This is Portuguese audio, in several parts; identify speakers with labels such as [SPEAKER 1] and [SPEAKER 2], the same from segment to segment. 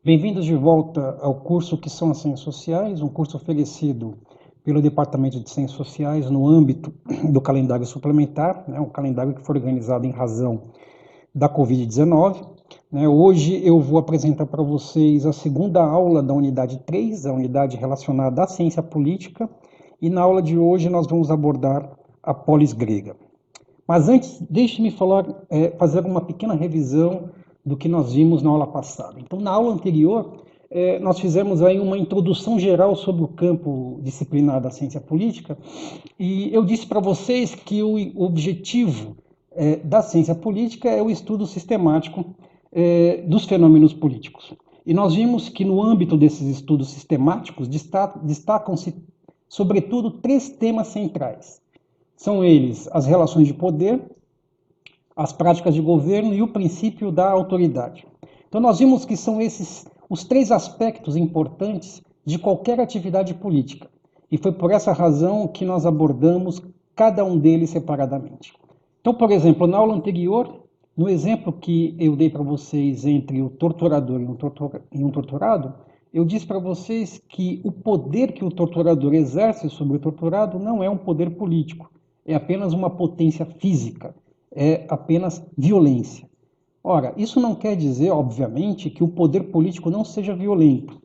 [SPEAKER 1] Bem-vindos de volta ao curso Que são as Ciências Sociais, um curso oferecido pelo Departamento de Ciências Sociais no âmbito do calendário suplementar, um calendário que foi organizado em razão da Covid-19. Hoje eu vou apresentar para vocês a segunda aula da unidade 3, a unidade relacionada à ciência política, e na aula de hoje nós vamos abordar a polis grega. Mas antes, deixe-me fazer uma pequena revisão do que nós vimos na aula passada. Então, na aula anterior, nós fizemos aí uma introdução geral sobre o campo disciplinar da ciência política, e eu disse para vocês que o objetivo da ciência política é o estudo sistemático dos fenômenos políticos. E nós vimos que no âmbito desses estudos sistemáticos destacam-se, sobretudo, três temas centrais. São eles as relações de poder, as práticas de governo e o princípio da autoridade. Então nós vimos que são esses os três aspectos importantes de qualquer atividade política. E foi por essa razão que nós abordamos cada um deles separadamente. Então, por exemplo, na aula anterior, no exemplo que eu dei para vocês entre o torturador e um torturado, eu disse para vocês que o poder que o torturador exerce sobre o torturado não é um poder político, é apenas uma potência física, é apenas violência. Ora, isso não quer dizer, obviamente, que o poder político não seja violento.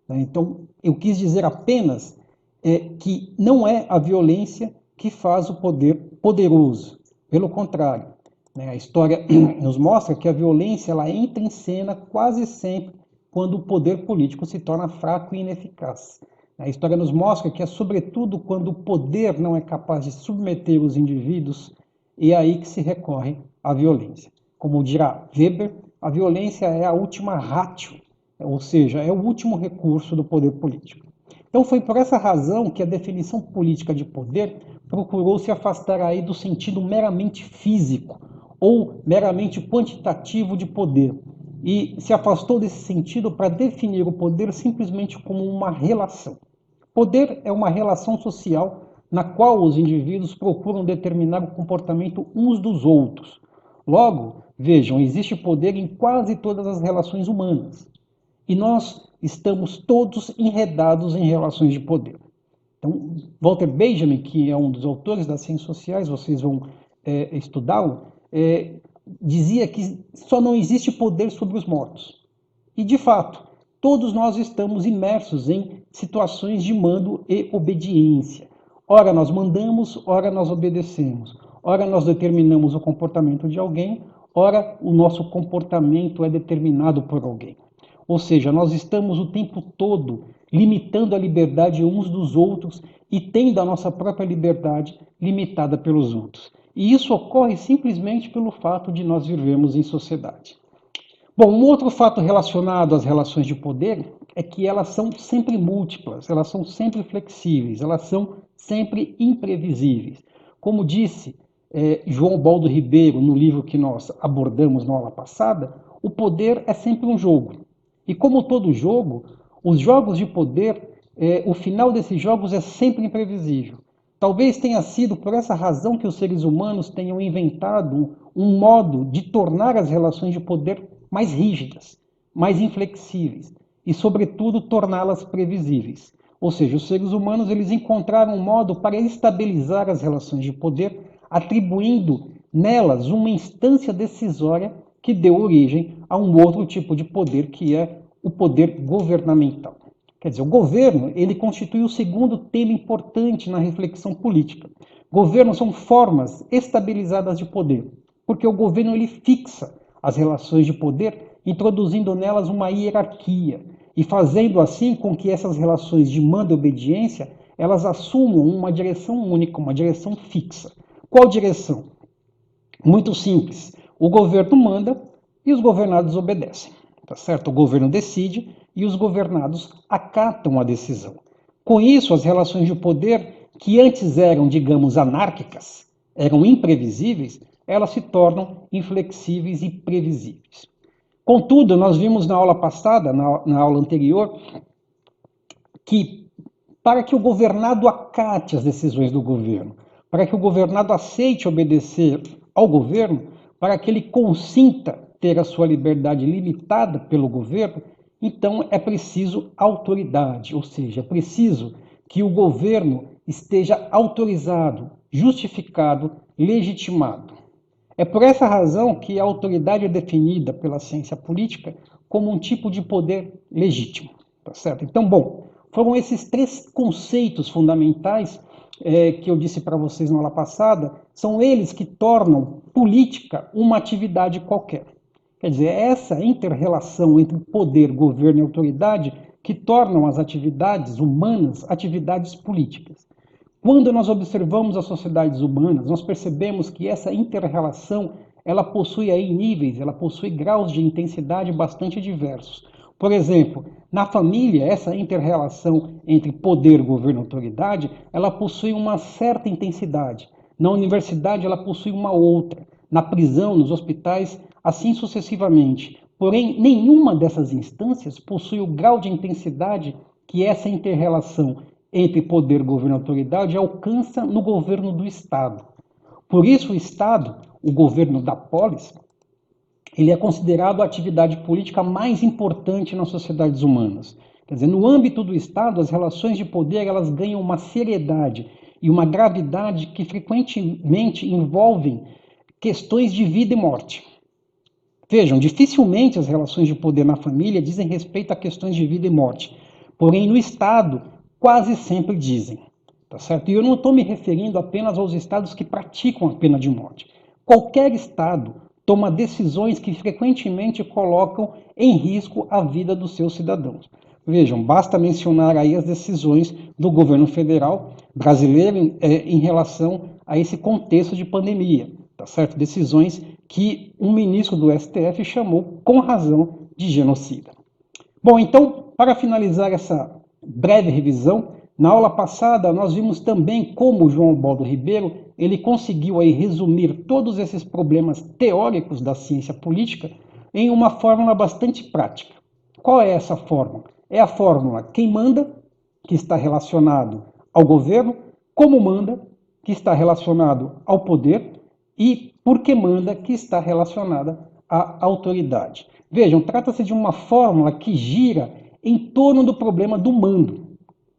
[SPEAKER 1] Então, eu quis dizer apenas que não é a violência que faz o poder poderoso. Pelo contrário, a história nos mostra que a violência ela entra em cena quase sempre quando o poder político se torna fraco e ineficaz. A história nos mostra que é sobretudo quando o poder não é capaz de submeter os indivíduos, e é aí que se recorre à violência. Como dirá Weber, a violência é a última ratio, ou seja, é o último recurso do poder político. Então foi por essa razão que a definição política de poder procurou se afastar aí do sentido meramente físico ou meramente quantitativo de poder, e se afastou desse sentido para definir o poder simplesmente como uma relação. Poder é uma relação social na qual os indivíduos procuram determinar o comportamento uns dos outros. Logo, vejam, existe poder em quase todas as relações humanas. E nós estamos todos enredados em relações de poder. Então, Walter Benjamin, que é um dos autores das ciências sociais, vocês vão estudá-lo, dizia que só não existe poder sobre os mortos. E, de fato, todos nós estamos imersos em situações de mando e obediência. Ora nós mandamos, ora nós obedecemos. Ora nós determinamos o comportamento de alguém, ora o nosso comportamento é determinado por alguém. Ou seja, nós estamos o tempo todo limitando a liberdade uns dos outros e tendo a nossa própria liberdade limitada pelos outros. E isso ocorre simplesmente pelo fato de nós vivermos em sociedade. Bom, um outro fato relacionado às relações de poder é que elas são sempre múltiplas, elas são sempre flexíveis, elas são sempre imprevisíveis. Como disse João Baldo Ribeiro no livro que nós abordamos na aula passada, o poder é sempre um jogo. E como todo jogo, os jogos de poder, o final desses jogos é sempre imprevisível. Talvez tenha sido por essa razão que os seres humanos tenham inventado um modo de tornar as relações de poder mais rígidas, mais inflexíveis e, sobretudo, torná-las previsíveis. Ou seja, os seres humanos eles encontraram um modo para estabilizar as relações de poder, atribuindo nelas uma instância decisória que deu origem a um outro tipo de poder, que é o poder governamental. Quer dizer, o governo ele constitui o segundo tema importante na reflexão política. Governos são formas estabilizadas de poder, porque o governo ele fixa as relações de poder, introduzindo nelas uma hierarquia e fazendo assim com que essas relações de mando e obediência elas assumam uma direção única, uma direção fixa. Qual direção? Muito simples. O governo manda e os governados obedecem. Tá certo? O governo decide e os governados acatam a decisão. Com isso, as relações de poder, que antes eram, digamos, anárquicas, eram imprevisíveis, elas se tornam inflexíveis e previsíveis. Contudo, nós vimos na aula passada, na aula anterior, que para que o governado acate as decisões do governo, para que o governado aceite obedecer ao governo, para que ele consinta ter a sua liberdade limitada pelo governo, Então é preciso autoridade, ou seja, é preciso que o governo esteja autorizado, justificado, legitimado. É por essa razão que a autoridade é definida pela ciência política como um tipo de poder legítimo, tá certo? Então, bom, foram esses três conceitos fundamentais que eu disse para vocês na aula passada, são eles que tornam política uma atividade qualquer. Quer dizer, é essa inter-relação entre poder, governo e autoridade que tornam as atividades humanas atividades políticas. Quando nós observamos as sociedades humanas, nós percebemos que essa inter-relação ela possui aí níveis, ela possui graus de intensidade bastante diversos. Por exemplo, na família, essa inter-relação entre poder, governo e autoridade, ela possui uma certa intensidade. Na universidade, ela possui uma outra. Na prisão, nos hospitais, assim sucessivamente. Porém, nenhuma dessas instâncias possui o grau de intensidade que essa inter-relação entre poder, governo e autoridade alcança no governo do Estado. Por isso, o Estado, o governo da polis, ele é considerado a atividade política mais importante nas sociedades humanas. Quer dizer, no âmbito do Estado, as relações de poder elas ganham uma seriedade e uma gravidade que frequentemente envolvem questões de vida e morte. Vejam, dificilmente as relações de poder na família dizem respeito a questões de vida e morte. Porém, no Estado, quase sempre dizem. Tá certo? E eu não estou me referindo apenas aos estados que praticam a pena de morte. Qualquer estado toma decisões que frequentemente colocam em risco a vida dos seus cidadãos. Vejam, basta mencionar aí as decisões do governo federal brasileiro em relação a esse contexto de pandemia, tá certo? Decisões que um ministro do STF chamou com razão de genocida. Bom, então, para finalizar essa breve revisão, na aula passada nós vimos também como João Baldo Ribeiro ele conseguiu aí resumir todos esses problemas teóricos da ciência política em uma fórmula bastante prática. Qual é essa fórmula? É a fórmula quem manda, que está relacionado ao governo, como manda, que está relacionado ao poder, e por que manda, que está relacionada à autoridade. Vejam, trata-se de uma fórmula que gira em torno do problema do mando.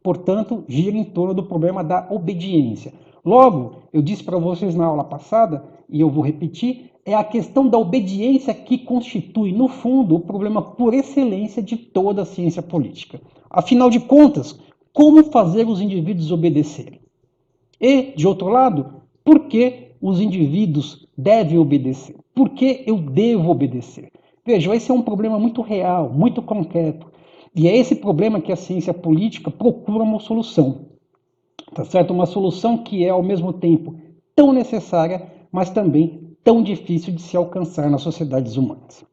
[SPEAKER 1] Portanto, gira em torno do problema da obediência. Logo, eu disse para vocês na aula passada, e eu vou repetir, é a questão da obediência que constitui, no fundo, o problema por excelência de toda a ciência política. Afinal de contas, como fazer os indivíduos obedecerem? E, de outro lado, por que os indivíduos devem obedecer? Por que eu devo obedecer? Vejam, esse é um problema muito real, muito concreto. E é esse problema que a ciência política procura uma solução. Tá certo? Uma solução que é, ao mesmo tempo, tão necessária, mas também tão difícil de se alcançar nas sociedades humanas.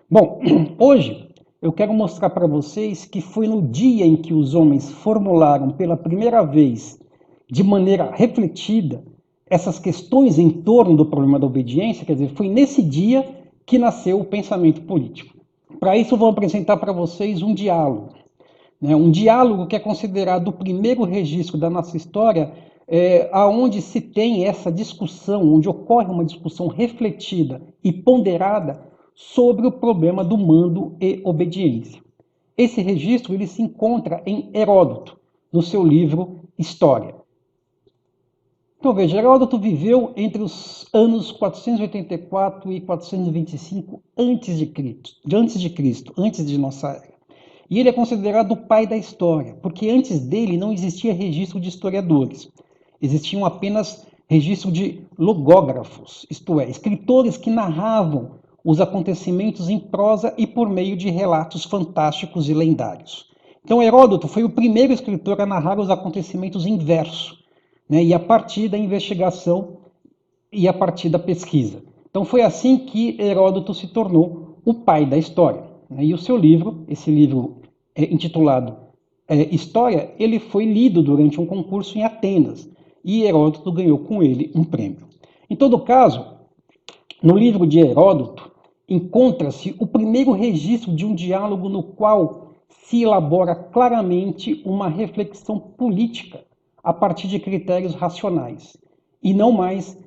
[SPEAKER 1] Bom, hoje eu quero mostrar para vocês que foi no dia em que os homens formularam pela primeira vez, de maneira refletida, essas questões em torno do problema da obediência, quer dizer, foi nesse dia que nasceu o pensamento político. Para isso, eu vou apresentar para vocês um diálogo. Um diálogo que é considerado o primeiro registro da nossa história, aonde se tem essa discussão, onde ocorre uma discussão refletida e ponderada sobre o problema do mando e obediência. Esse registro ele se encontra em Heródoto, no seu livro História. Então veja, Heródoto viveu entre os anos 484 e 425 antes de Cristo, antes de nossa era. E ele é considerado o pai da história, porque antes dele não existia registro de historiadores. Existiam apenas registro de logógrafos, isto é, escritores que narravam os acontecimentos em prosa e por meio de relatos fantásticos e lendários. Então Heródoto foi o primeiro escritor a narrar os acontecimentos em verso, e a partir da investigação e a partir da pesquisa. Então foi assim que Heródoto se tornou o pai da história. E o seu livro, esse livro intitulado História, ele foi lido durante um concurso em Atenas e Heródoto ganhou com ele um prêmio. Em todo caso, no livro de Heródoto encontra-se o primeiro registro de um diálogo no qual se elabora claramente uma reflexão política a partir de critérios racionais e não mais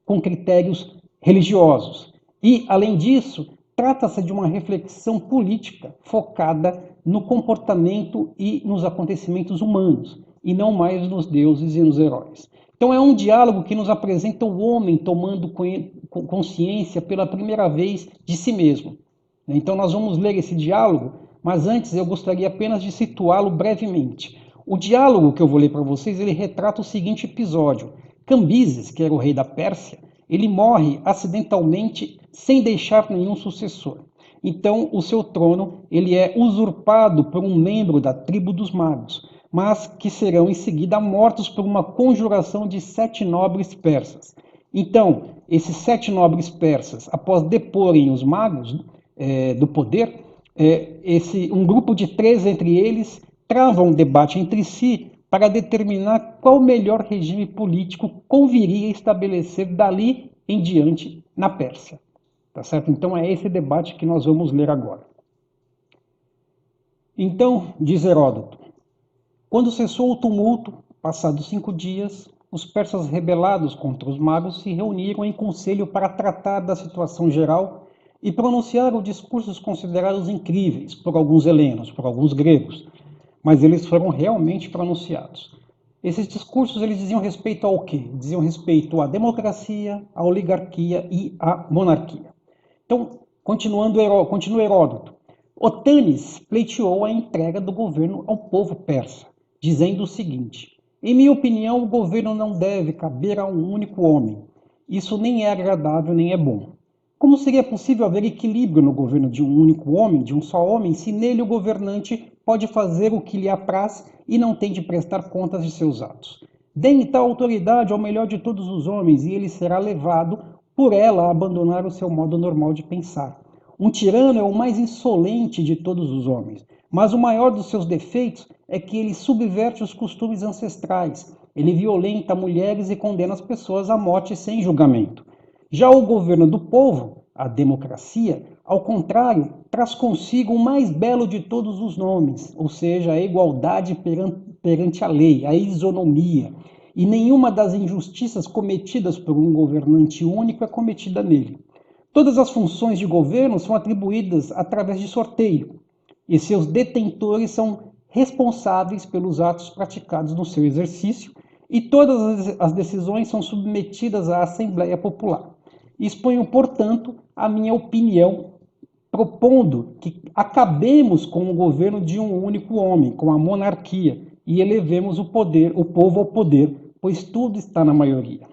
[SPEAKER 1] com critérios religiosos. E, além disso, trata-se de uma reflexão política focada no comportamento e nos acontecimentos humanos, e não mais nos deuses e nos heróis. Então é um diálogo que nos apresenta o homem tomando consciência pela primeira vez de si mesmo. Então nós vamos ler esse diálogo, mas antes eu gostaria apenas de situá-lo brevemente. O diálogo que eu vou ler para vocês, ele retrata o seguinte episódio. Cambises, que era o rei da Pérsia, ele morre acidentalmente sem deixar nenhum sucessor. Então o seu trono ele é usurpado por um membro da tribo dos magos, mas que serão em seguida mortos por uma conjuração de 7 nobres persas. Então, esses 7 nobres persas, após deporem os magos do poder, um grupo de 3 entre eles trava um debate entre si para determinar qual melhor regime político conviria estabelecer dali em diante na Pérsia. Tá certo? Então é esse debate que nós vamos ler agora. Então, diz Heródoto, quando cessou o tumulto, passados 5 dias, os persas rebelados contra os magos se reuniram em conselho para tratar da situação geral e pronunciaram discursos considerados incríveis por alguns helenos, por alguns gregos, mas eles foram realmente pronunciados. Esses discursos eles diziam respeito ao quê? Diziam respeito à democracia, à oligarquia e à monarquia. Então, continua Heródoto. Otanes pleiteou a entrega do governo ao povo persa, dizendo o seguinte: em minha opinião, o governo não deve caber a um único homem. Isso nem é agradável nem é bom. Como seria possível haver equilíbrio no governo de um único homem, de um só homem, se nele o governante pode fazer o que lhe apraz e não tem de prestar contas de seus atos? Deem tal autoridade ao melhor de todos os homens e ele será levado por ela a abandonar o seu modo normal de pensar. Um tirano é o mais insolente de todos os homens, mas o maior dos seus defeitos é que ele subverte os costumes ancestrais. Ele violenta mulheres e condena as pessoas à morte sem julgamento. Já o governo do povo, a democracia, ao contrário, traz consigo o mais belo de todos os nomes, ou seja, a igualdade perante a lei, a isonomia, e nenhuma das injustiças cometidas por um governante único é cometida nele. Todas as funções de governo são atribuídas através de sorteio, e seus detentores são responsáveis pelos atos praticados no seu exercício, e todas as decisões são submetidas à Assembleia Popular. Exponho, portanto, a minha opinião, propondo que acabemos com o governo de um único homem, com a monarquia, e elevemos o povo ao poder, pois tudo está na maioria.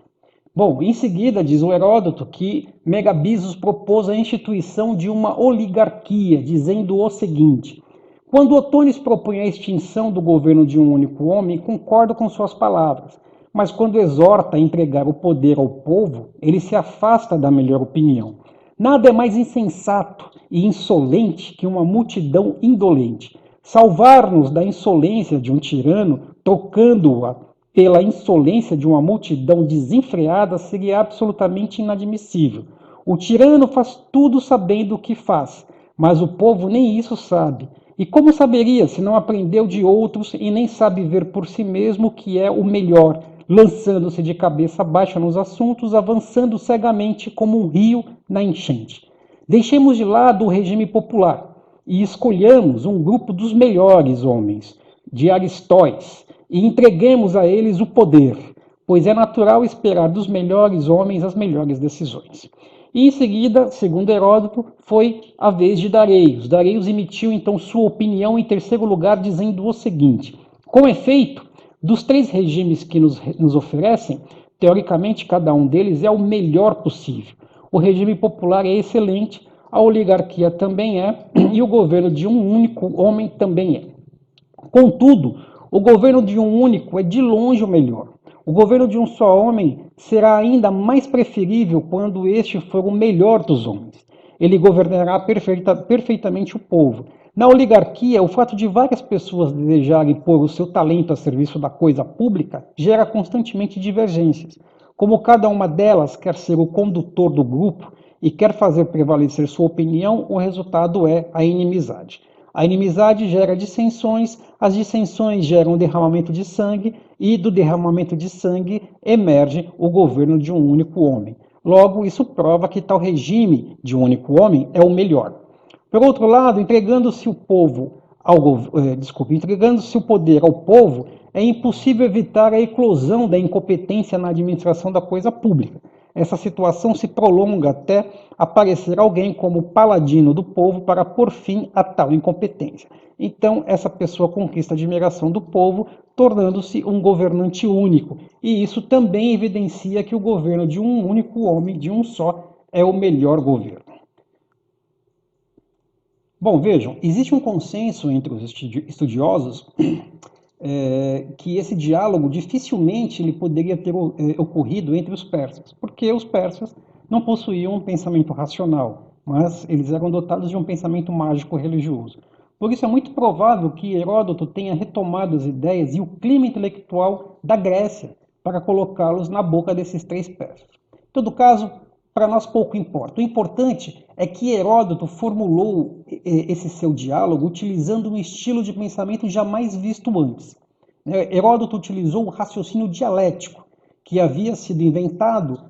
[SPEAKER 1] Bom, em seguida, diz o Heródoto que Megabisos propôs a instituição de uma oligarquia, dizendo o seguinte: quando Otones propõe a extinção do governo de um único homem, concordo com suas palavras, mas quando exorta a entregar o poder ao povo, ele se afasta da melhor opinião. Nada é mais insensato e insolente que uma multidão indolente. Salvar-nos da insolência de um tirano, trocando-a pela insolência de uma multidão desenfreada, seria absolutamente inadmissível. O tirano faz tudo sabendo o que faz, mas o povo nem isso sabe. E como saberia se não aprendeu de outros e nem sabe ver por si mesmo o que é o melhor, lançando-se de cabeça baixa nos assuntos, avançando cegamente como um rio na enchente? Deixemos de lado o regime popular e escolhamos um grupo dos melhores homens, de Aristóteles, e entreguemos a eles o poder, pois é natural esperar dos melhores homens as melhores decisões. E em seguida, segundo Heródoto, foi a vez de Dareios. Dareios emitiu então sua opinião em terceiro lugar, dizendo o seguinte: com efeito, dos 3 regimes que nos oferecem, teoricamente cada um deles é o melhor possível. O regime popular é excelente, a oligarquia também é, e o governo de um único homem também é. Contudo, o governo de um único é de longe o melhor. O governo de um só homem será ainda mais preferível quando este for o melhor dos homens. Ele governará perfeitamente o povo. Na oligarquia, o fato de várias pessoas desejarem pôr o seu talento a serviço da coisa pública gera constantemente divergências. Como cada uma delas quer ser o condutor do grupo e quer fazer prevalecer sua opinião, o resultado é a inimizade. A inimizade gera dissensões, as dissensões geram derramamento de sangue e do derramamento de sangue emerge o governo de um único homem. Logo, isso prova que tal regime de um único homem é o melhor. Por outro lado, entregando-se o povo entregando-se o poder ao povo, é impossível evitar a eclosão da incompetência na administração da coisa pública. Essa situação se prolonga até aparecer alguém como paladino do povo para pôr fim a tal incompetência. Então, essa pessoa conquista a admiração do povo, tornando-se um governante único. E isso também evidencia que o governo de um único homem, de um só, é o melhor governo. Bom, vejam, existe um consenso entre os estudiosos que esse diálogo dificilmente ele poderia ter ocorrido entre os persas, porque os persas não possuíam um pensamento racional, mas eles eram dotados de um pensamento mágico religioso. Por isso é muito provável que Heródoto tenha retomado as ideias e o clima intelectual da Grécia para colocá-los na boca desses três persas. Em todo caso, para nós pouco importa. O importante é que Heródoto formulou esse seu diálogo utilizando um estilo de pensamento jamais visto antes. Heródoto utilizou o raciocínio dialético, que havia sido inventado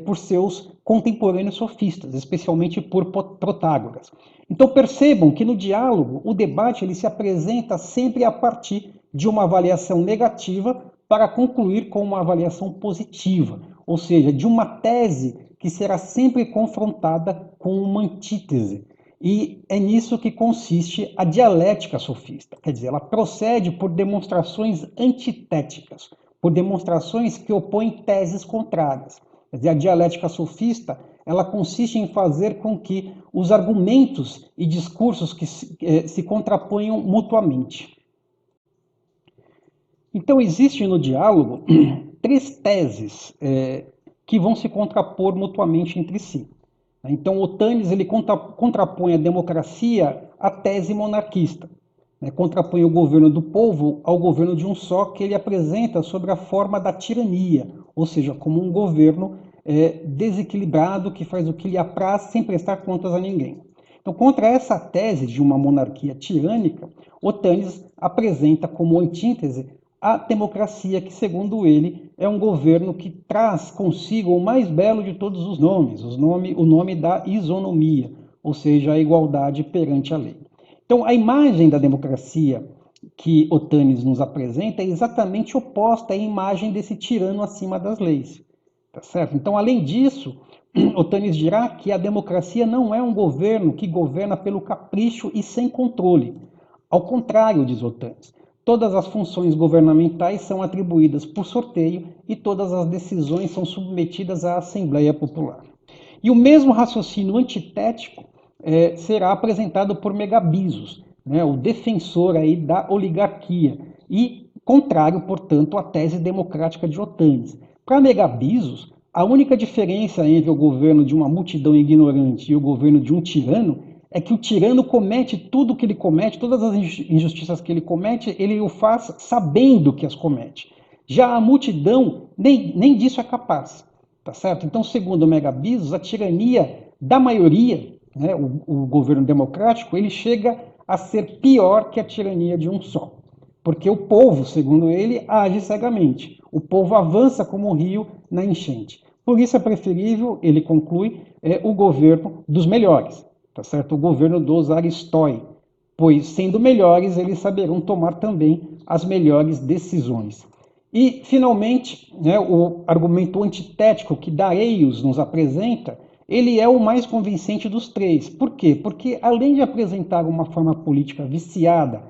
[SPEAKER 1] por seus contemporâneos sofistas, especialmente por Protágoras. Então percebam que no diálogo, o debate ele se apresenta sempre a partir de uma avaliação negativa para concluir com uma avaliação positiva, ou seja, de uma tese que será sempre confrontada com uma antítese. E é nisso que consiste a dialética sofista. Quer dizer, ela procede por demonstrações antitéticas, por demonstrações que opõem teses contrárias. Quer dizer, a dialética sofista, ela consiste em fazer com que os argumentos e discursos que se contraponham mutuamente. Então, existe no diálogo três teses que vão se contrapor mutuamente entre si. Então, Otânides ele contrapõe a democracia à tese monarquista, contrapõe o governo do povo ao governo de um só, que ele apresenta sobre a forma da tirania, ou seja, como um governo desequilibrado que faz o que lhe apraz sem prestar contas a ninguém. Então, contra essa tese de uma monarquia tirânica, Otânides apresenta como antítese a democracia, que, segundo ele, é um governo que traz consigo o mais belo de todos os nomes, o nome da isonomia, ou seja, a igualdade perante a lei. Então, a imagem da democracia que Otânides nos apresenta é exatamente oposta à imagem desse tirano acima das leis. Tá certo? Então, além disso, Otânides dirá que a democracia não é um governo que governa pelo capricho e sem controle. Ao contrário, diz Otânides, todas as funções governamentais são atribuídas por sorteio e todas as decisões são submetidas à Assembleia Popular. E o mesmo raciocínio antitético será apresentado por Megabisos, o defensor aí da oligarquia, e contrário, portanto, à tese democrática de Otânides. Para Megabisos, a única diferença entre o governo de uma multidão ignorante e o governo de um tirano é que o tirano comete tudo o que ele comete, todas as injustiças que ele comete, ele o faz sabendo que as comete. Já a multidão nem disso é capaz, tá certo? Então, segundo Megabisos, a tirania da maioria, o governo democrático, ele chega a ser pior que a tirania de um só. Porque o povo, segundo ele, age cegamente. O povo avança como o rio na enchente. Por isso é preferível, ele conclui, o governo dos melhores. Tá certo? O governo dos aristói, pois, sendo melhores, eles saberão tomar também as melhores decisões. E, finalmente, o argumento antitético que Dareios nos apresenta, ele é o mais convincente dos três. Por quê? Porque, além de apresentar uma forma política viciada,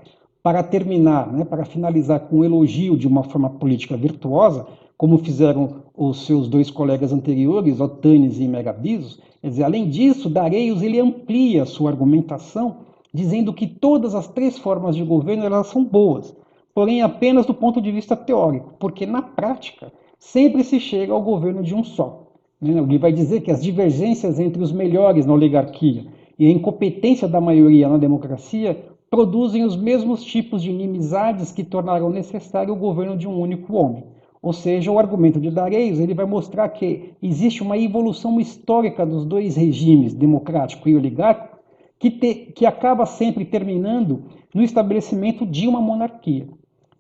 [SPEAKER 1] para terminar, para finalizar com um elogio de uma forma política virtuosa, como fizeram os seus dois colegas anteriores, Otânides e Megabisos, quer dizer, além disso, Dareios ele amplia sua argumentação, dizendo que todas as três formas de governo elas são boas, porém apenas do ponto de vista teórico, porque na prática sempre se chega ao governo de um só. Ele vai dizer que as divergências entre os melhores na oligarquia e a incompetência da maioria na democracia produzem os mesmos tipos de inimizades que tornarão necessário o governo de um único homem. Ou seja, o argumento de Dareios ele vai mostrar que existe uma evolução histórica dos dois regimes, democrático e oligárquico, que acaba sempre terminando no estabelecimento de uma monarquia.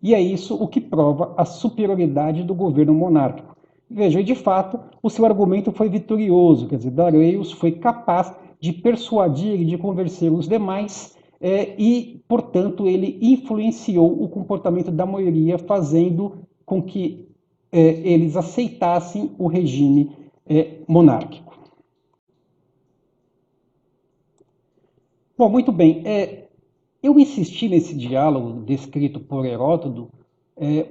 [SPEAKER 1] E é isso o que prova a superioridade do governo monárquico. Veja, de fato, o seu argumento foi vitorioso, quer dizer, Dareios foi capaz de persuadir e de convencer os demais e, portanto, ele influenciou o comportamento da maioria, fazendo com que eles aceitassem o regime monárquico. Bom, muito bem. Eu insisti nesse diálogo descrito por Heródoto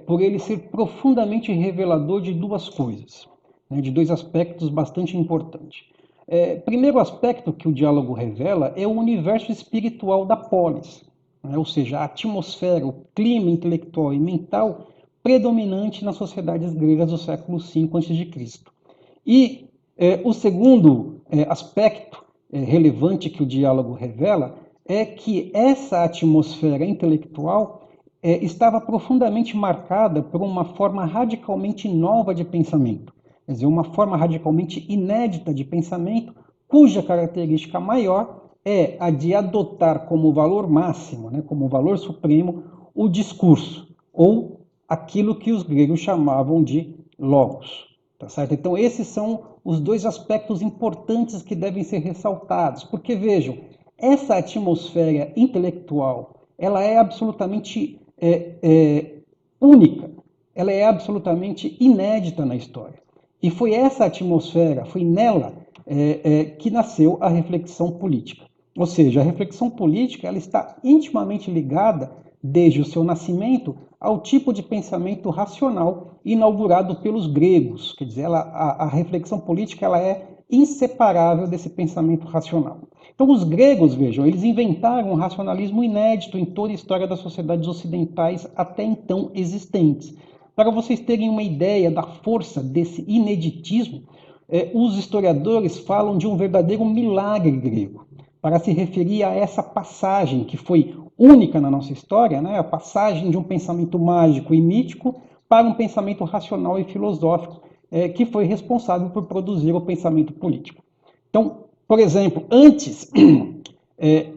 [SPEAKER 1] por ele ser profundamente revelador de duas coisas, né, de dois aspectos bastante importantes. Primeiro aspecto que o diálogo revela é o universo espiritual da polis, né, ou seja, a atmosfera, o clima intelectual e mental predominante nas sociedades gregas do século V a.C. E o segundo aspecto relevante que o diálogo revela é que essa atmosfera intelectual estava profundamente marcada por uma forma radicalmente nova de pensamento, quer dizer, uma forma radicalmente inédita de pensamento, cuja característica maior é a de adotar como valor máximo, né, como valor supremo, o discurso, ou aquilo que os gregos chamavam de logos. Tá certo? Então, esses são os dois aspectos importantes que devem ser ressaltados, porque vejam, essa atmosfera intelectual, ela é absolutamente única, ela é absolutamente inédita na história. E foi essa atmosfera, foi nela que nasceu a reflexão política. Ou seja, a reflexão política ela está intimamente ligada, desde o seu nascimento, ao tipo de pensamento racional inaugurado pelos gregos. Quer dizer, a reflexão política ela é inseparável desse pensamento racional. Então, os gregos, vejam, eles inventaram um racionalismo inédito em toda a história das sociedades ocidentais até então existentes. Para vocês terem uma ideia da força desse ineditismo, os historiadores falam de um verdadeiro milagre grego, para se referir a essa passagem que foi única na nossa história, né? A passagem de um pensamento mágico e mítico para um pensamento racional e filosófico, que foi responsável por produzir o pensamento político. Então, por exemplo, antes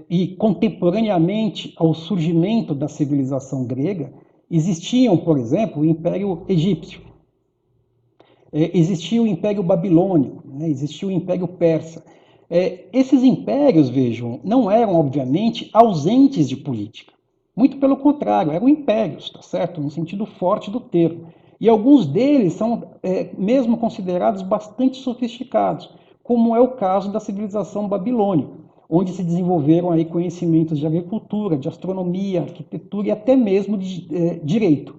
[SPEAKER 1] e contemporaneamente ao surgimento da civilização grega, existiam, por exemplo, o Império Egípcio, existia o Império Babilônico, né? Existia o Império Persa. Esses impérios, vejam, não eram, obviamente, ausentes de política. Muito pelo contrário, eram impérios, tá certo? No sentido forte do termo. E alguns deles são mesmo considerados bastante sofisticados, como é o caso da civilização babilônica, onde se desenvolveram aí conhecimentos de agricultura, de astronomia, arquitetura e até mesmo de direito.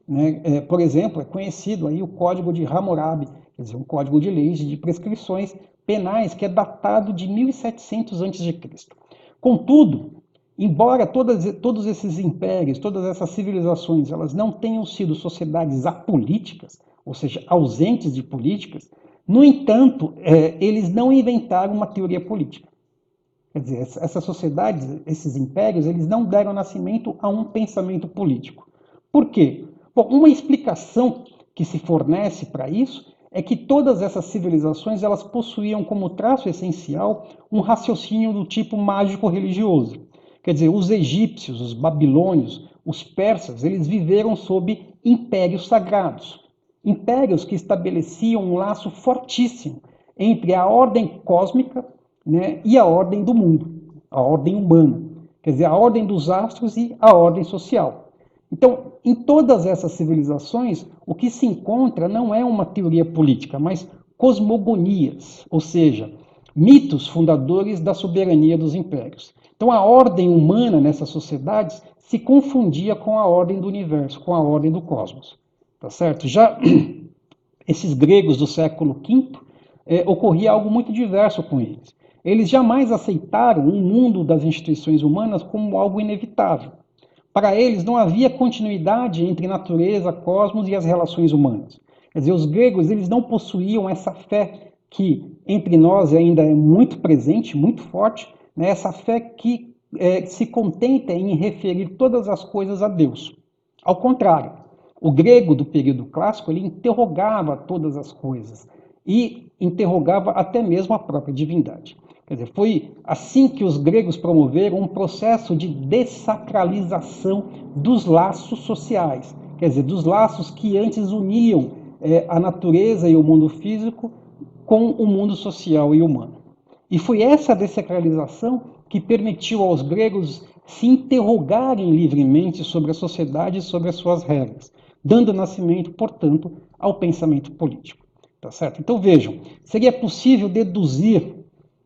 [SPEAKER 1] Né? Por exemplo, é conhecido aí o Código de Hammurabi, quer dizer, um código de leis de prescrições penais que é datado de 1700 a.C. Contudo, embora todos esses impérios, todas essas civilizações, elas não tenham sido sociedades apolíticas, ou seja, ausentes de políticas, no entanto, eles não inventaram uma teoria política. Quer dizer, essas sociedades, esses impérios, eles não deram nascimento a um pensamento político. Por quê? Bom, uma explicação que se fornece para isso é que todas essas civilizações elas possuíam como traço essencial um raciocínio do tipo mágico-religioso. Quer dizer, os egípcios, os babilônios, os persas, eles viveram sob impérios sagrados. Impérios que estabeleciam um laço fortíssimo entre a ordem cósmica, né, e a ordem do mundo, a ordem humana. Quer dizer, a ordem dos astros e a ordem social. Então, em todas essas civilizações, o que se encontra não é uma teoria política, mas cosmogonias, ou seja, mitos fundadores da soberania dos impérios. Então, a ordem humana nessas sociedades se confundia com a ordem do universo, com a ordem do cosmos. Tá certo? Já esses gregos do século V, ocorria algo muito diverso com eles. Eles jamais aceitaram o mundo das instituições humanas como algo inevitável. Para eles não havia continuidade entre natureza, cosmos e as relações humanas. Quer dizer, os gregos eles não possuíam essa fé que entre nós ainda é muito presente, muito forte, né? Essa fé que se contenta em referir todas as coisas a Deus. Ao contrário, o grego do período clássico ele interrogava todas as coisas e interrogava até mesmo a própria divindade. Quer dizer, foi assim que os gregos promoveram um processo de dessacralização dos laços sociais, quer dizer, dos laços que antes uniam a natureza e o mundo físico com o mundo social e humano. E foi essa dessacralização que permitiu aos gregos se interrogarem livremente sobre a sociedade e sobre as suas regras, dando nascimento, portanto, ao pensamento político. Tá certo? Então vejam, seria possível deduzir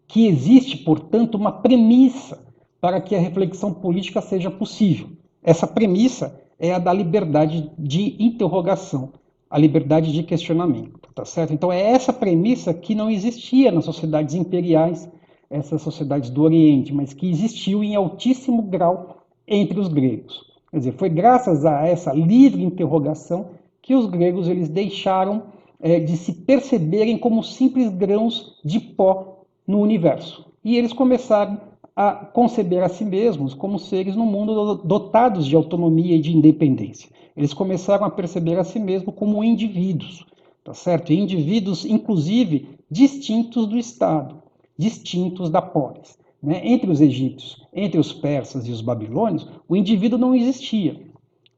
[SPEAKER 1] que existe, portanto, uma premissa para que a reflexão política seja possível. Essa premissa é a da liberdade de interrogação, a liberdade de questionamento, tá certo? Então é essa premissa que não existia nas sociedades imperiais, essas sociedades do Oriente, mas que existiu em altíssimo grau entre os gregos. Quer dizer, foi graças a essa livre interrogação que os gregos eles deixaram de se perceberem como simples grãos de pó no universo. E eles começaram a conceber a si mesmos como seres no mundo dotados de autonomia e de independência. Eles começaram a perceber a si mesmos como indivíduos, tá certo? E indivíduos, inclusive, distintos do Estado, distintos da polis. Né? Entre os egípcios, entre os persas e os babilônios, o indivíduo não existia.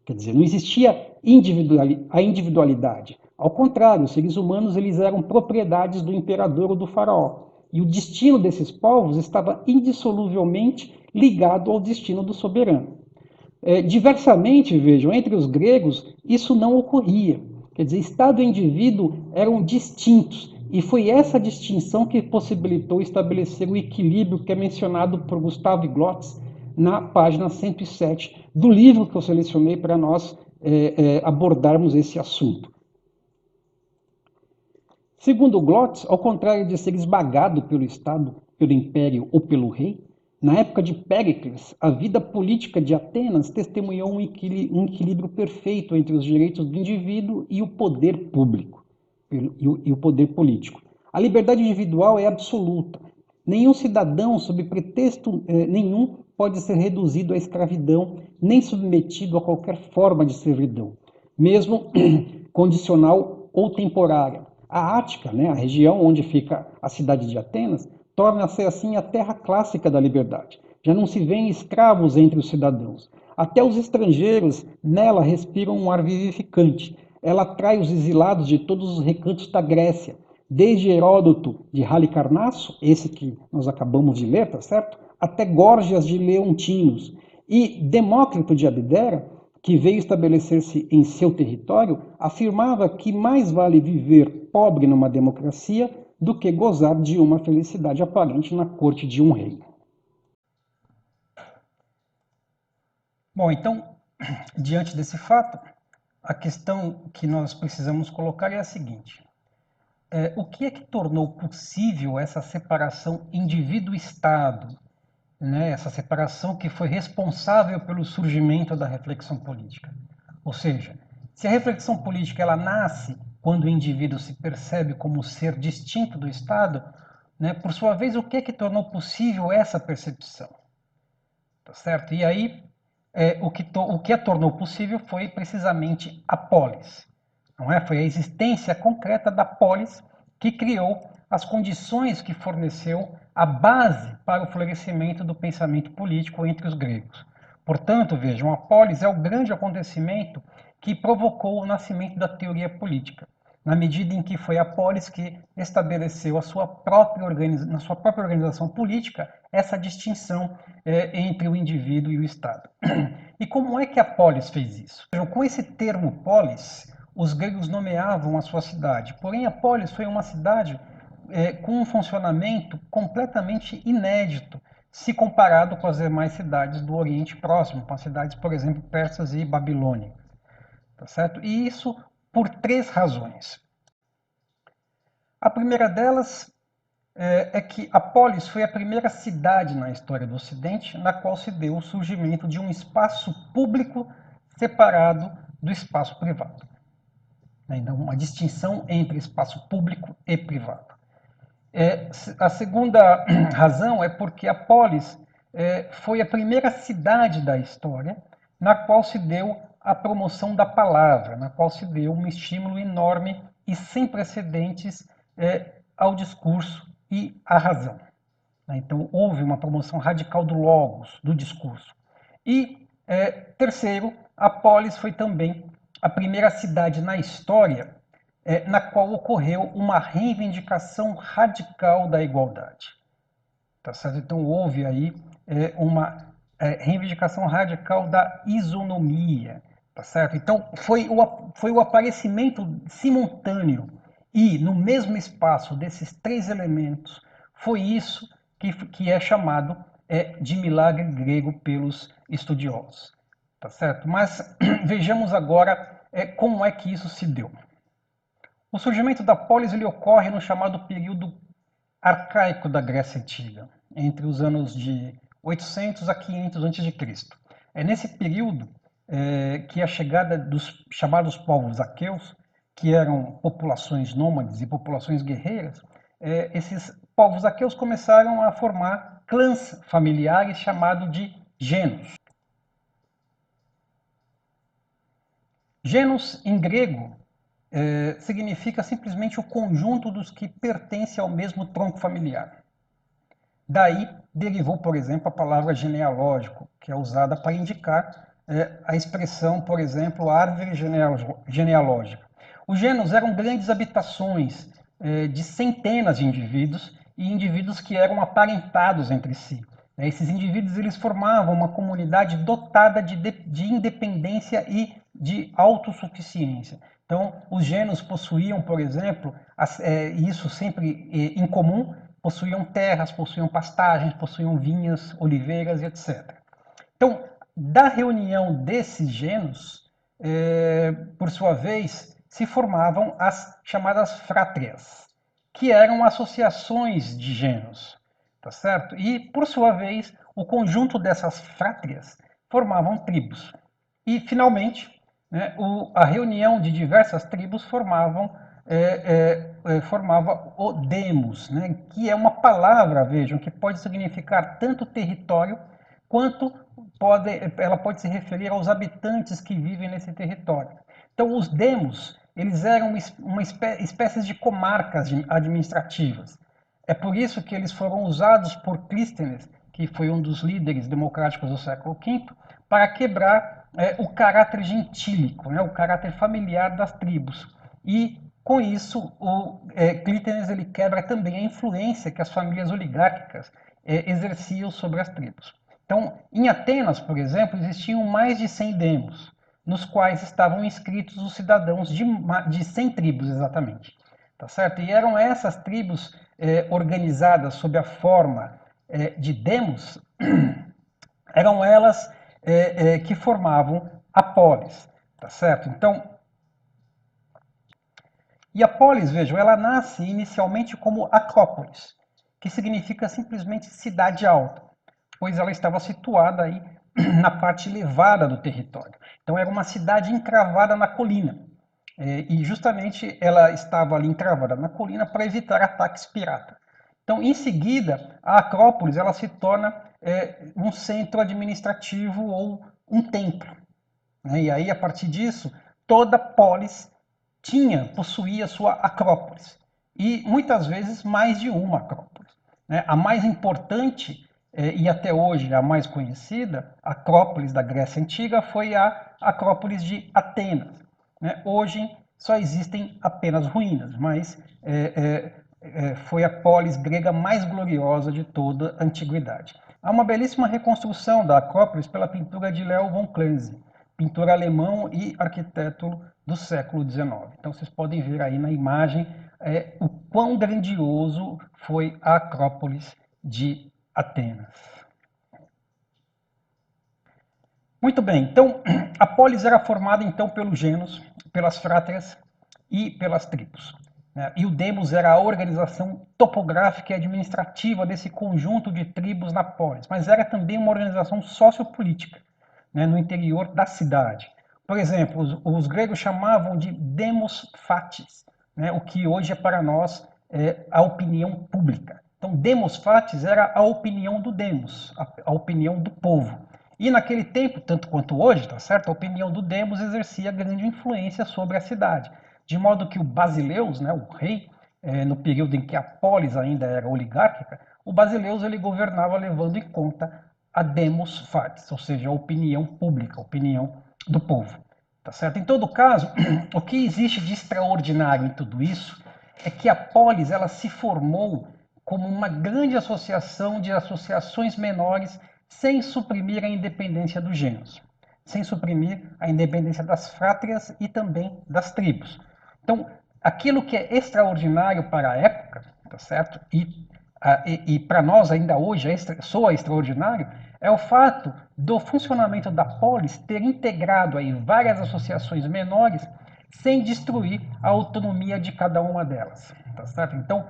[SPEAKER 1] Quer dizer, não existia a individualidade. Ao contrário, os seres humanos eles eram propriedades do imperador ou do faraó. E o destino desses povos estava indissoluvelmente ligado ao destino do soberano. Diversamente, vejam, entre os gregos, isso não ocorria. Quer dizer, Estado e indivíduo eram distintos. E foi essa distinção que possibilitou estabelecer o equilíbrio que é mencionado por Gustavo Glotz na página 107 do livro que eu selecionei para nós abordarmos esse assunto. Segundo Glotz, ao contrário de ser esmagado pelo Estado, pelo Império ou pelo rei, na época de Péricles, a vida política de Atenas testemunhou um equilíbrio perfeito entre os direitos do indivíduo e o poder público, e o poder político. A liberdade individual é absoluta. Nenhum cidadão, sob pretexto nenhum, pode ser reduzido à escravidão, nem submetido a qualquer forma de servidão, mesmo condicional ou temporária. A Ática, né, a região onde fica a cidade de Atenas, torna-se assim a terra clássica da liberdade. Já não se vêem escravos entre os cidadãos. Até os estrangeiros nela respiram um ar vivificante. Ela atrai os exilados de todos os recantos da Grécia, desde Heródoto de Halicarnasso, esse que nós acabamos de ler, tá certo? Até Górgias de Leontinos. E Demócrito de Abdera, que veio estabelecer-se em seu território, afirmava que mais vale viver pobre numa democracia do que gozar de uma felicidade aparente na corte de um rei. Bom, então, diante desse fato, a questão que nós precisamos colocar é a seguinte: o que é que tornou possível essa separação indivíduo-Estado, né? Essa separação que foi responsável pelo surgimento da reflexão política? Ou seja, se a reflexão política ela nasce quando o indivíduo se percebe como ser distinto do Estado, né, por sua vez, o que é que tornou possível essa percepção? Tá certo? E aí, o que a tornou possível foi precisamente a polis. Não é? Foi a existência concreta da polis que criou as condições que forneceu a base para o florescimento do pensamento político entre os gregos. Portanto, vejam, a polis é o grande acontecimento que provocou o nascimento da teoria política, na medida em que foi a polis que estabeleceu na sua própria organização política essa distinção entre o indivíduo e o Estado. E como é que a polis fez isso? Com esse termo polis, os gregos nomeavam a sua cidade, porém a polis foi uma cidade com um funcionamento completamente inédito, se comparado com as demais cidades do Oriente Próximo, com as cidades, por exemplo, persas e babilônicas. Tá certo? E isso por três razões. A primeira delas é que a polis foi a primeira cidade na história do Ocidente na qual se deu o surgimento de um espaço público separado do espaço privado. Então, uma distinção entre espaço público e privado. A segunda razão é porque a polis foi a primeira cidade da história na qual se deu a promoção da palavra, na qual se deu um estímulo enorme e sem precedentes ao discurso e à razão. Então, houve uma promoção radical do logos, do discurso. E, terceiro, a polis foi também a primeira cidade na história na qual ocorreu uma reivindicação radical da igualdade. Tá certo? Então, houve aí uma reivindicação radical da isonomia, tá certo? Então, foi o aparecimento simultâneo e no mesmo espaço desses três elementos, foi isso que é chamado de milagre grego pelos estudiosos, tá certo? Mas vejamos agora como é que isso se deu. O surgimento da polis ele ocorre no chamado período arcaico da Grécia Antiga, entre os anos de 800 a 500 a.C. É nesse período que a chegada dos chamados povos aqueus, que eram populações nômades e populações guerreiras, esses povos aqueus começaram a formar clãs familiares chamados de genos. Genos, em grego, significa simplesmente o conjunto dos que pertencem ao mesmo tronco familiar. Daí derivou, por exemplo, a palavra genealógico, que é usada para indicar a expressão, por exemplo, árvore genealógica. Os genos eram grandes habitações de centenas de indivíduos e indivíduos que eram aparentados entre si. Esses indivíduos eles formavam uma comunidade dotada de independência e de autossuficiência. Então, os genos possuíam, por exemplo, isso sempre em comum, possuíam terras, possuíam pastagens, possuíam vinhas, oliveiras, etc. Então, da reunião desses genos, por sua vez, se formavam as chamadas frátrias, que eram associações de genos, tá certo? E, por sua vez, o conjunto dessas frátrias formavam tribos. E, finalmente, né, a reunião de diversas tribos formava o demos, né, que é uma palavra, vejam, que pode significar tanto território quanto ela pode se referir aos habitantes que vivem nesse território. Então, os demos, eles eram uma espécie de comarcas administrativas. É por isso que eles foram usados por Clístenes, que foi um dos líderes democráticos do século V, para quebrar o caráter gentílico, né, o caráter familiar das tribos. E, com isso, Clístenes ele quebra também a influência que as famílias oligárquicas exerciam sobre as tribos. Então, em Atenas, por exemplo, existiam mais de 100 demos, nos quais estavam inscritos os cidadãos de 100 tribos, exatamente. Tá certo? E eram essas tribos organizadas sob a forma de demos, eram elas que formavam a polis, tá certo? Então, e a polis, vejam, ela nasce inicialmente como Acrópolis, que significa simplesmente cidade alta, pois ela estava situada aí na parte elevada do território. Então era uma cidade encravada na colina. E justamente ela estava ali encravada na colina para evitar ataques piratas. Então, em seguida, a Acrópolis ela se torna um centro administrativo ou um templo. Né? E aí, a partir disso, toda polis possuía sua Acrópolis. E muitas vezes mais de uma Acrópolis. Né? A mais importante e até hoje a mais conhecida, Acrópolis da Grécia Antiga, foi a Acrópolis de Atenas. Né? Hoje só existem apenas ruínas, mas foi a polis grega mais gloriosa de toda a antiguidade. Há uma belíssima reconstrução da Acrópolis pela pintura de Leo von Cleese, pintor alemão e arquiteto do século XIX. Então vocês podem ver aí na imagem o quão grandioso foi a Acrópolis de Atenas. Muito bem, então a polis era formada então pelos genos, pelas frátrias e pelas tribos. Né? E o demos era a organização topográfica e administrativa desse conjunto de tribos na polis, mas era também uma organização sociopolítica, né, no interior da cidade. Por exemplo, os gregos chamavam de demos fatis, né, o que hoje é para nós a opinião pública. Então, demos fatis era a opinião do demos, a opinião do povo. E naquele tempo, tanto quanto hoje, tá certo? A opinião do demos exercia grande influência sobre a cidade, de modo que o Basileus, né, o rei, no período em que a polis ainda era oligárquica, o Basileus ele governava levando em conta a demos fatis, ou seja, a opinião pública, a opinião do povo. Tá certo? Em todo caso, o que existe de extraordinário em tudo isso é que a polis ela se formou como uma grande associação de associações menores sem suprimir a independência dos gêneros, sem suprimir a independência das frátrias e também das tribos. Então, aquilo que é extraordinário para a época, tá certo? E para nós ainda hoje soa extraordinário, é o fato do funcionamento da polis ter integrado aí várias associações menores sem destruir a autonomia de cada uma delas, tá certo? Então,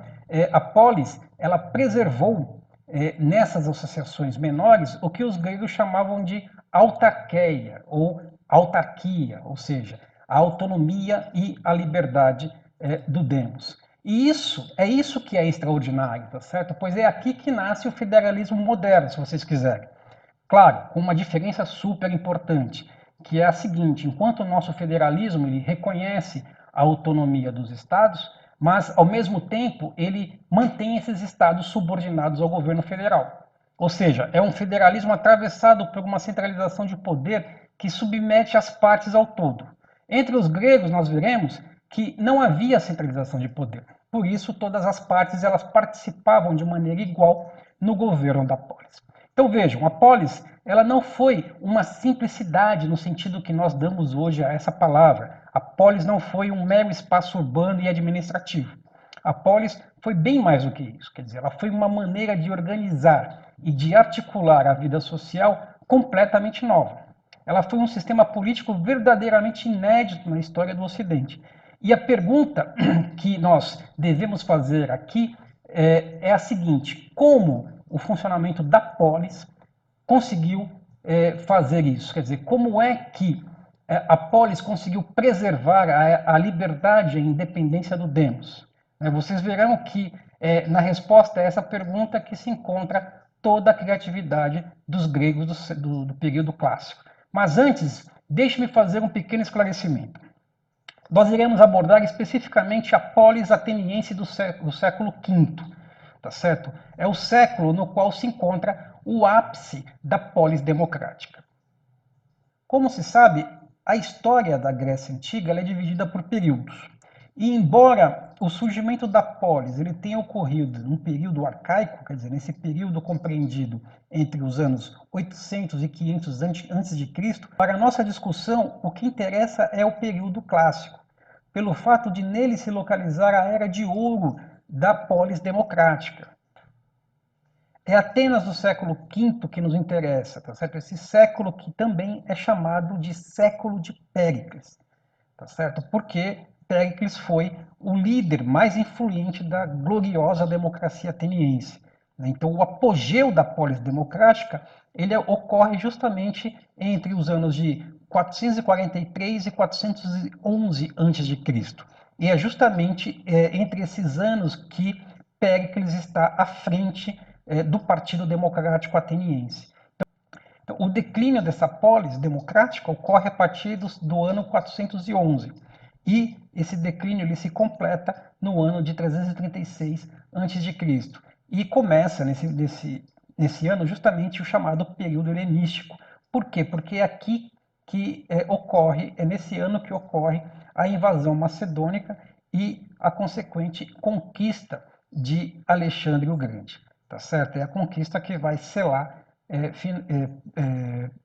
[SPEAKER 1] a polis, ela preservou nessas associações menores o que os gregos chamavam de autarqueia ou autarquia, ou seja, a autonomia e a liberdade do demos. E isso que é extraordinário, tá certo? Pois é aqui que nasce o federalismo moderno, se vocês quiserem. Claro, com uma diferença super importante, que é a seguinte: enquanto o nosso federalismo ele reconhece a autonomia dos estados, mas ao mesmo tempo ele mantém esses estados subordinados ao governo federal. Ou seja, é um federalismo atravessado por uma centralização de poder que submete as partes ao todo. Entre os gregos nós veremos que não havia centralização de poder. Por isso todas as partes elas participavam de maneira igual no governo da polis. Então vejam, a polis ela não foi uma simplicidade no sentido que nós damos hoje a essa palavra. A polis não foi um mero espaço urbano e administrativo. A polis foi bem mais do que isso, quer dizer, ela foi uma maneira de organizar e de articular a vida social completamente nova. Ela foi um sistema político verdadeiramente inédito na história do Ocidente. E a pergunta que nós devemos fazer aqui é a seguinte: como o funcionamento da polis conseguiu fazer isso? Quer dizer, como é que a polis conseguiu preservar a liberdade e a independência do demos? Vocês verão que na resposta a essa pergunta que se encontra toda a criatividade dos gregos do período clássico. Mas antes, deixe-me fazer um pequeno esclarecimento. Nós iremos abordar especificamente a polis ateniense do século V, tá certo? É o século no qual se encontra o ápice da polis democrática. Como se sabe, a história da Grécia Antiga é dividida por períodos. E embora o surgimento da polis ele tenha ocorrido num período arcaico, quer dizer, nesse período compreendido entre os anos 800 e 500 a.C., para a nossa discussão, o que interessa é o período clássico, pelo fato de nele se localizar a era de ouro da polis democrática. É Atenas do século V que nos interessa, tá certo? Esse século que também é chamado de século de Péricles, tá certo? Porque Péricles foi o líder mais influente da gloriosa democracia ateniense. Então, o apogeu da polis democrática ele ocorre justamente entre os anos de 443 e 411 a.C. E é justamente entre esses anos que Péricles está à frente do Partido Democrático Ateniense. Então, o declínio dessa polis democrática ocorre a partir do ano 411. E esse declínio ele se completa no ano de 336 a.C. E começa nesse ano justamente o chamado período helenístico. Por quê? Porque é aqui que é nesse ano que ocorre a invasão macedônica e a consequente conquista de Alexandre o Grande. Tá certo? É a conquista que vai selar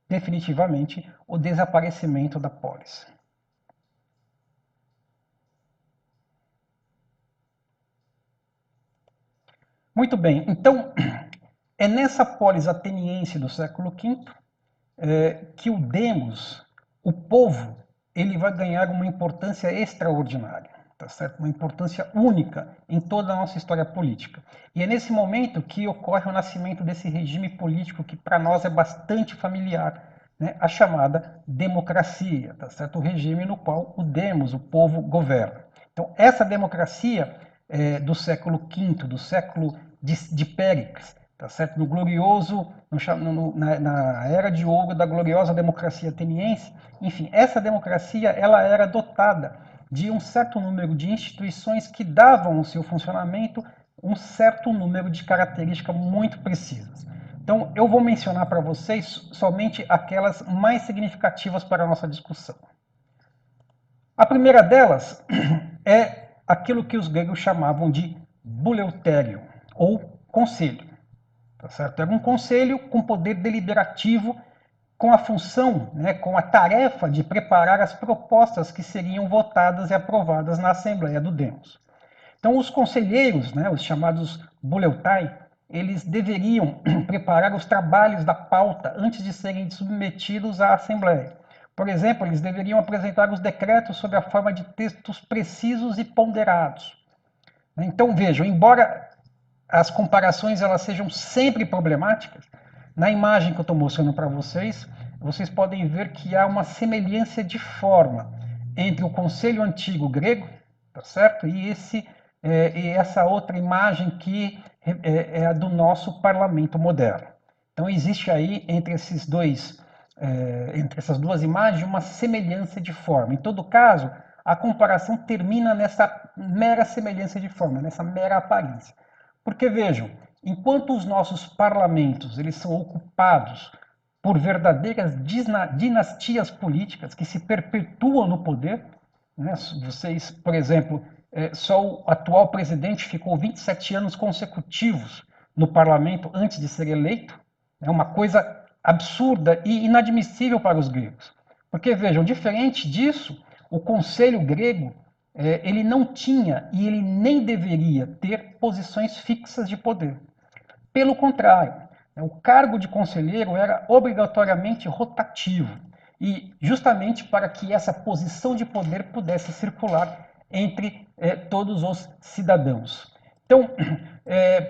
[SPEAKER 1] definitivamente o desaparecimento da polis. Muito bem, então é nessa polis ateniense do século V que o demos, o povo, ele vai ganhar uma importância extraordinária, tá certo? Uma importância única em toda a nossa história política. E é nesse momento que ocorre o nascimento desse regime político que para nós é bastante familiar, né? A chamada democracia, tá certo? O regime no qual o demos, o povo, governa. Então, essa democracia do século V, do século de Péricles, tá certo? No glorioso, na era de ouro da gloriosa democracia ateniense, enfim, essa democracia ela era dotada de um certo número de instituições que davam ao seu funcionamento um certo número de características muito precisas. Então, eu vou mencionar para vocês somente aquelas mais significativas para a nossa discussão. A primeira delas é aquilo que os gregos chamavam de buleutério, ou conselho. tá certo? Era um conselho com poder deliberativo, com a função, né, com a tarefa de preparar as propostas que seriam votadas e aprovadas na Assembleia do Demos. Então, os conselheiros, né, os chamados buleutai, eles deveriam preparar os trabalhos da pauta antes de serem submetidos à Assembleia. Por exemplo, eles deveriam apresentar os decretos sob a forma de textos precisos e ponderados. Então, vejam, embora as comparações elas sejam sempre problemáticas, na imagem que eu estou mostrando para vocês, vocês podem ver que há uma semelhança de forma entre o Conselho Antigo grego, tá certo? E essa outra imagem que é a do nosso parlamento moderno. Então existe aí entre essas duas imagens uma semelhança de forma. Em todo caso, a comparação termina nessa mera semelhança de forma, nessa mera aparência. Porque vejam, enquanto os nossos parlamentos eles são ocupados por verdadeiras dinastias políticas que se perpetuam no poder, né? Vocês, por exemplo, só o atual presidente ficou 27 anos consecutivos no parlamento antes de ser eleito. É uma coisa absurda e inadmissível para os gregos. Porque, vejam, diferente disso, o conselho grego ele não tinha e ele nem deveria ter posições fixas de poder. Pelo contrário, o cargo de conselheiro era obrigatoriamente rotativo, e justamente para que essa posição de poder pudesse circular entre todos os cidadãos. Então,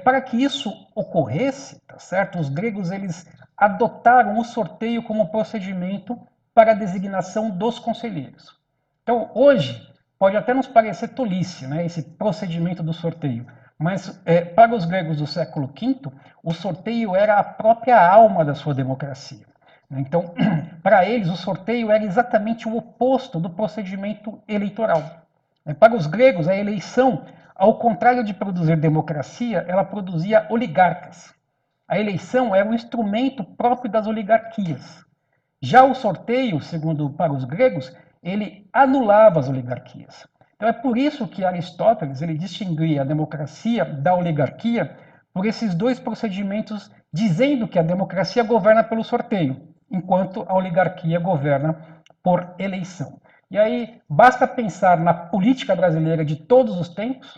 [SPEAKER 1] para que isso ocorresse, tá certo? Os gregos eles adotaram o sorteio como procedimento para a designação dos conselheiros. Então, hoje, pode até nos parecer tolice, né, esse procedimento do sorteio, mas para os gregos do século V, o sorteio era a própria alma da sua democracia. Então, para eles, o sorteio era exatamente o oposto do procedimento eleitoral. Para os gregos, a eleição, ao contrário de produzir democracia, ela produzia oligarcas. A eleição era um instrumento próprio das oligarquias. Já o sorteio, segundo para os gregos, ele anulava as oligarquias. Então é por isso que Aristóteles ele distinguia a democracia da oligarquia por esses dois procedimentos, dizendo que a democracia governa pelo sorteio, enquanto a oligarquia governa por eleição. E aí basta pensar na política brasileira de todos os tempos,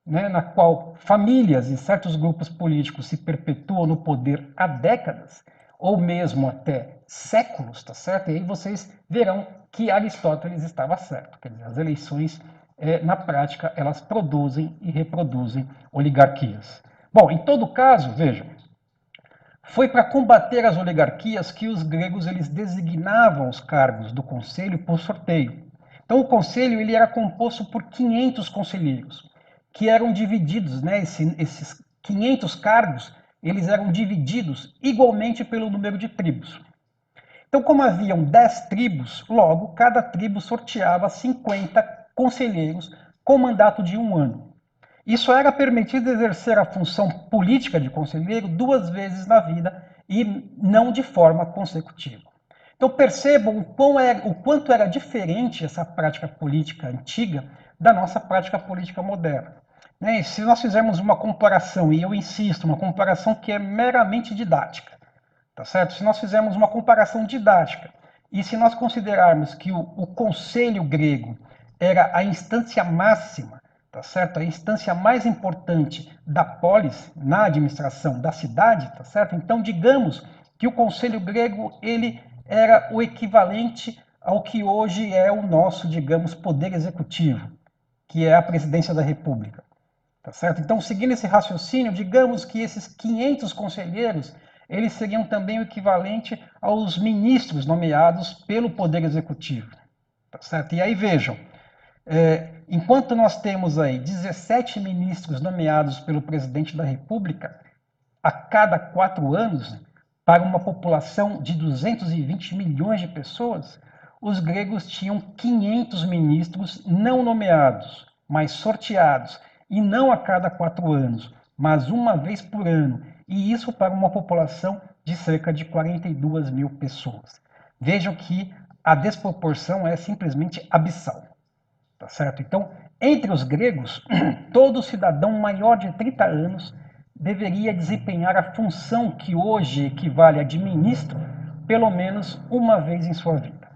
[SPEAKER 1] né, na qual famílias e certos grupos políticos se perpetuam no poder há décadas, ou mesmo até séculos, tá certo? E aí vocês verão que Aristóteles estava certo. Quer dizer, as eleições, na prática, elas produzem e reproduzem oligarquias. Bom, em todo caso, vejam, foi para combater as oligarquias que os gregos eles designavam os cargos do conselho por sorteio. Então, o conselho ele era composto por 500 conselheiros, que eram divididos, né, esses 500 cargos, eles eram divididos igualmente pelo número de tribos. Então, como haviam 10 tribos, logo, cada tribo sorteava 50 conselheiros com mandato de 1 ano. E só era permitido exercer a função política de conselheiro 2 vezes na vida e não de forma consecutiva. Então percebam o quanto era diferente essa prática política antiga da nossa prática política moderna. E se nós fizermos uma comparação, e eu insisto, uma comparação que é meramente didática, tá certo? Se nós fizermos uma comparação didática, e se nós considerarmos que o conselho grego era a instância máxima, tá certo? A instância mais importante da polis na administração da cidade, tá certo? Então, digamos que o conselho grego ele era o equivalente ao que hoje é o nosso, digamos, poder executivo, que é a presidência da República, tá certo? Então, seguindo esse raciocínio, digamos que esses 500 conselheiros eles seriam também o equivalente aos ministros nomeados pelo Poder Executivo. Tá certo? E aí vejam, enquanto nós temos aí 17 ministros nomeados pelo Presidente da República a cada 4 anos, para uma população de 220 milhões de pessoas, os gregos tinham 500 ministros não nomeados, mas sorteados, e não a cada 4 anos, mas uma vez por ano, e isso para uma população de cerca de 42 mil pessoas. Vejam que a desproporção é simplesmente abissal, tá certo? Então, entre os gregos, todo cidadão maior de 30 anos deveria desempenhar a função que hoje equivale a de ministro pelo menos uma vez em sua vida.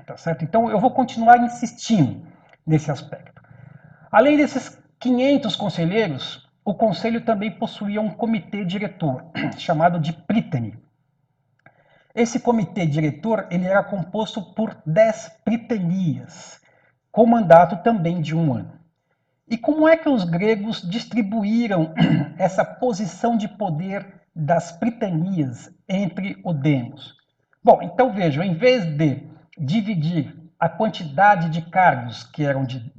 [SPEAKER 1] Tá certo? Então eu vou continuar insistindo nesse aspecto. Além desses 500 conselheiros, o conselho também possuía um comitê diretor, chamado de Prytany. Esse comitê diretor ele era composto por 10 prytanias, com mandato também de 1 ano. E como é que os gregos distribuíram essa posição de poder das prytanias entre o demos? Bom, então vejam, em vez de dividir a quantidade de cargos, que eram de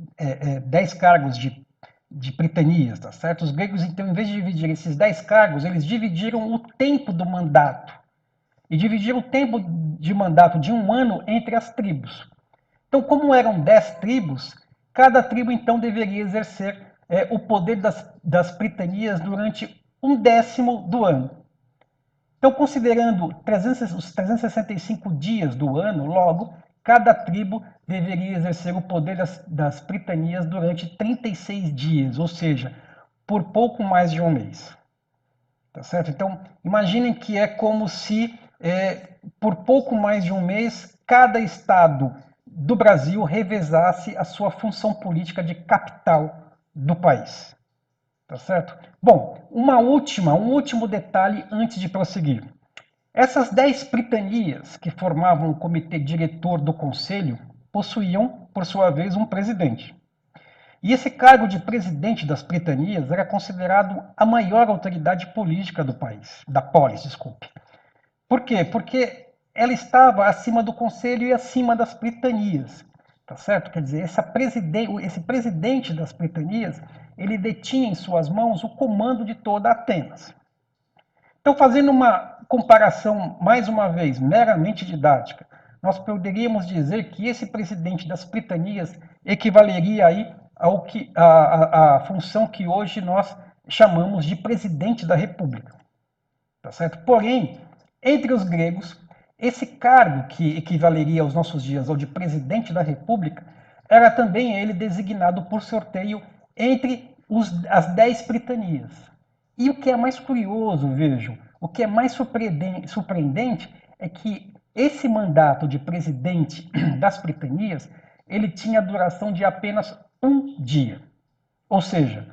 [SPEAKER 1] 10 cargos de prytanias, tá certo? Os gregos, então, em vez de dividir esses 10 cargos, eles dividiram o tempo do mandato. E dividiram o tempo de mandato de 1 ano entre as tribos. Então, como eram 10 tribos, cada tribo, então, deveria exercer o poder das prytanias durante 1/10 do ano. Então, considerando os 365 dias do ano, logo, cada tribo deveria exercer o poder das prytanias durante 36 dias, ou seja, por pouco mais de 1 mês. Tá certo? Então, imaginem que é como se, por pouco mais de 1 mês, cada estado do Brasil revezasse a sua função política de capital do país. Tá certo? Bom, um último detalhe antes de prosseguir. Essas 10 prytanias que formavam o comitê diretor do conselho possuíam, por sua vez, um presidente. E esse cargo de presidente das prytanias era considerado a maior autoridade política do país, da polis, desculpe. Por quê? Porque ela estava acima do conselho e acima das prytanias, tá certo? Quer dizer, esse presidente das prytanias, ele detinha em suas mãos o comando de toda Atenas. Então, fazendo uma comparação, mais uma vez, meramente didática, nós poderíamos dizer que esse presidente das prytanias equivaleria aí à função que hoje nós chamamos de presidente da República. Tá certo? Porém, entre os gregos, esse cargo que equivaleria aos nossos dias ao de presidente da República, era também ele designado por sorteio entre as 10 prytanias. E o que é mais curioso, vejam, o que é mais surpreendente é que esse mandato de presidente das prytanias, ele tinha duração de apenas 1 dia. Ou seja,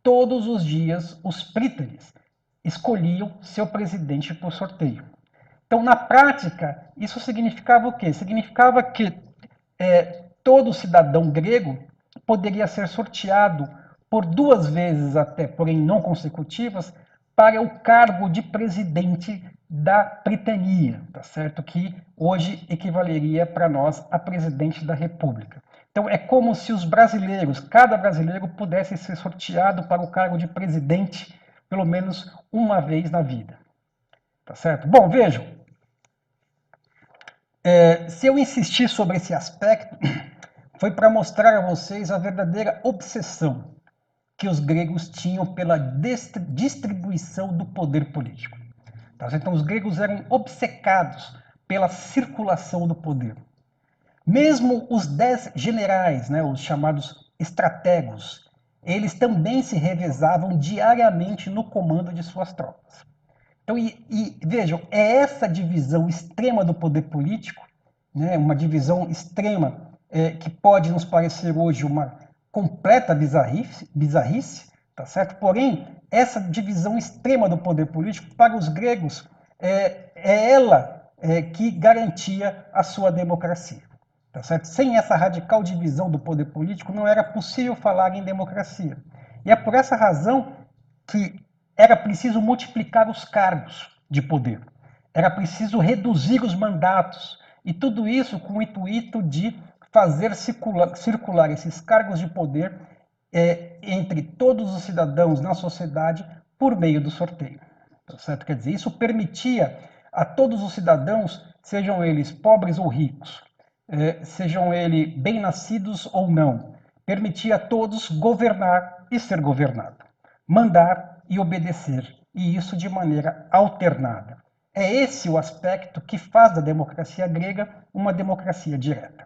[SPEAKER 1] todos os dias os prytanes escolhiam seu presidente por sorteio. Então, na prática, isso significava o quê? Significava que todo cidadão grego poderia ser sorteado por 2 vezes até, porém não consecutivas, para o cargo de presidente da prytania, tá certo? Que hoje equivaleria para nós a presidente da República. Então é como se os brasileiros, cada brasileiro pudesse ser sorteado para o cargo de presidente pelo menos uma vez na vida. Tá certo? Bom, vejam, se eu insistir sobre esse aspecto, foi para mostrar a vocês a verdadeira obsessão que os gregos tinham pela distribuição do poder político. Então, os gregos eram obcecados pela circulação do poder. Mesmo os 10 generais, os chamados estrategos, eles também se revezavam diariamente no comando de suas tropas. Então, vejam, é essa divisão extrema do poder político, uma divisão extrema que pode nos parecer hoje uma completa bizarrice, tá certo? Porém, essa divisão extrema do poder político, para os gregos, é ela que garantia a sua democracia. Tá certo? Sem essa radical divisão do poder político, não era possível falar em democracia. E é por essa razão que era preciso multiplicar os cargos de poder. Era preciso reduzir os mandatos. E tudo isso com o intuito de fazer circular esses cargos de poder entre todos os cidadãos na sociedade por meio do sorteio. Tá certo? Quer dizer, isso permitia a todos os cidadãos, sejam eles pobres ou ricos, sejam eles bem-nascidos ou não, permitia a todos governar e ser governado, mandar e obedecer, e isso de maneira alternada. É esse o aspecto que faz da democracia grega uma democracia direta.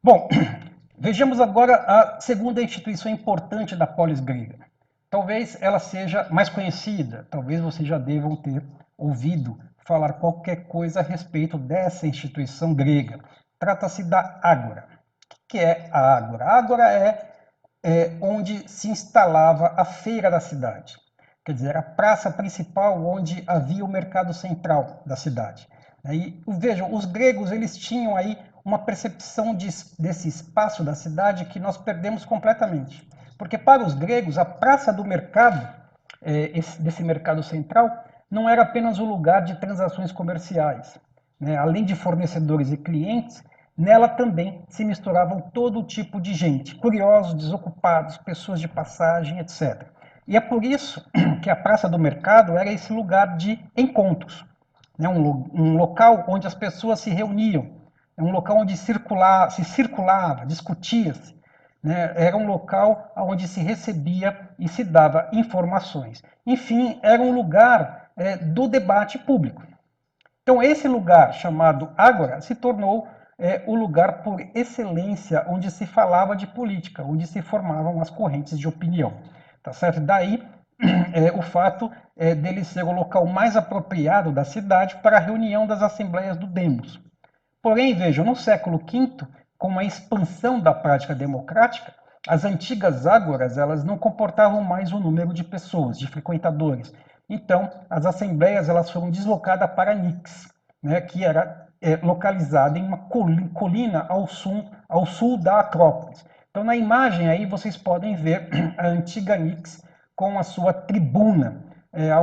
[SPEAKER 1] Bom, Vejamos agora a segunda instituição importante da polis grega. Talvez ela seja mais conhecida, talvez vocês já devam ter ouvido falar qualquer coisa a respeito dessa instituição grega. Trata-se da Ágora. O que é a Ágora? A Ágora é onde se instalava a feira da cidade. Quer dizer, a praça principal onde havia o mercado central da cidade. E vejam, os gregos eles tinham aí uma percepção desse espaço da cidade que nós perdemos completamente. Porque para os gregos, a praça do mercado, desse mercado central, não era apenas um lugar de transações comerciais. Né? Além de fornecedores e clientes, nela também se misturavam todo tipo de gente, curiosos, desocupados, pessoas de passagem, etc. E é por isso que a Praça do Mercado era esse lugar de encontros, né? Um local onde as pessoas se reuniam, um local onde se circulava, discutia-se, né? Era um local onde se recebia e se dava informações. Enfim, era um lugar do debate público. Então, esse lugar chamado Ágora se tornou o lugar por excelência onde se falava de política, onde se formavam as correntes de opinião. Tá certo? Daí o fato dele ser o local mais apropriado da cidade para a reunião das assembleias do Demos. Porém, vejam, no século V, com a expansão da prática democrática, as antigas ágoras elas não comportavam mais o número de pessoas, de frequentadores. Então, as assembleias elas foram deslocadas para Nix, né, que era localizada em uma colina ao sul da Acrópolis. Então, na imagem aí vocês podem ver a antiga Nix com a sua tribuna,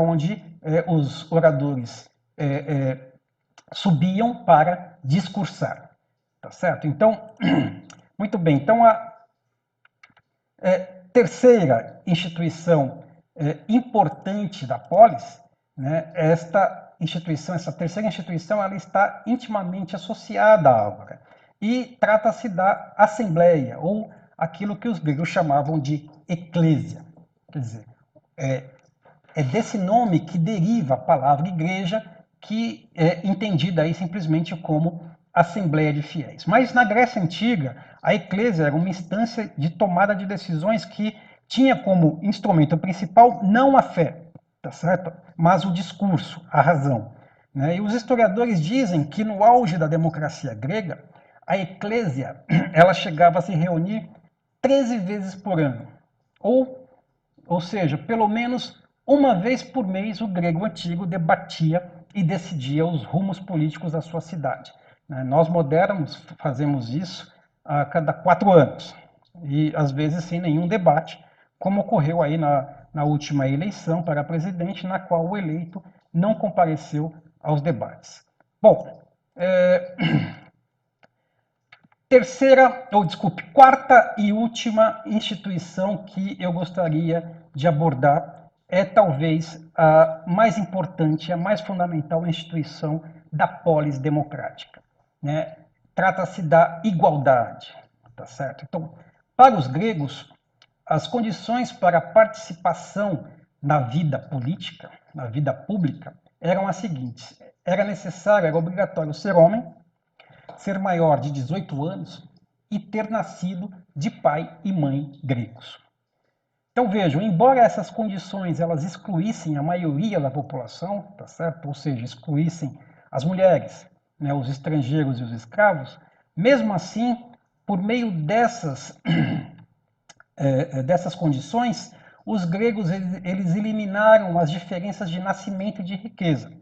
[SPEAKER 1] onde os oradores subiam para discursar. Tá certo? Então, muito bem. Então, a terceira instituição importante da polis, né, essa terceira instituição, ela está intimamente associada à Ágora. E trata-se da Assembleia, ou aquilo que os gregos chamavam de eclésia. Quer dizer, é desse nome que deriva a palavra igreja, que é entendida aí simplesmente como Assembleia de Fiéis. Mas na Grécia Antiga, a eclésia era uma instância de tomada de decisões que tinha como instrumento principal não a fé, tá certo? Mas o discurso, a razão. Né? E os historiadores dizem que no auge da democracia grega, a eclésia ela chegava a se reunir 13 vezes por ano. Ou seja, pelo menos uma vez por mês o grego antigo debatia e decidia os rumos políticos da sua cidade. Nós modernos fazemos isso a cada 4 anos, e às vezes sem nenhum debate, como ocorreu aí na última eleição para presidente, na qual o eleito não compareceu aos debates. Bom, quarta e última instituição que eu gostaria de abordar é talvez a mais importante, a mais fundamental instituição da polis democrática. Né? Trata-se da igualdade, tá certo? Então, para os gregos, as condições para a participação na vida política, na vida pública, eram as seguintes: era necessário, era obrigatório ser homem, ser maior de 18 anos e ter nascido de pai e mãe gregos. Então vejam, embora essas condições elas excluíssem a maioria da população, tá certo? Ou seja, excluíssem as mulheres, né, os estrangeiros e os escravos, mesmo assim, por meio dessas condições, os gregos eles eliminaram as diferenças de nascimento e de riqueza.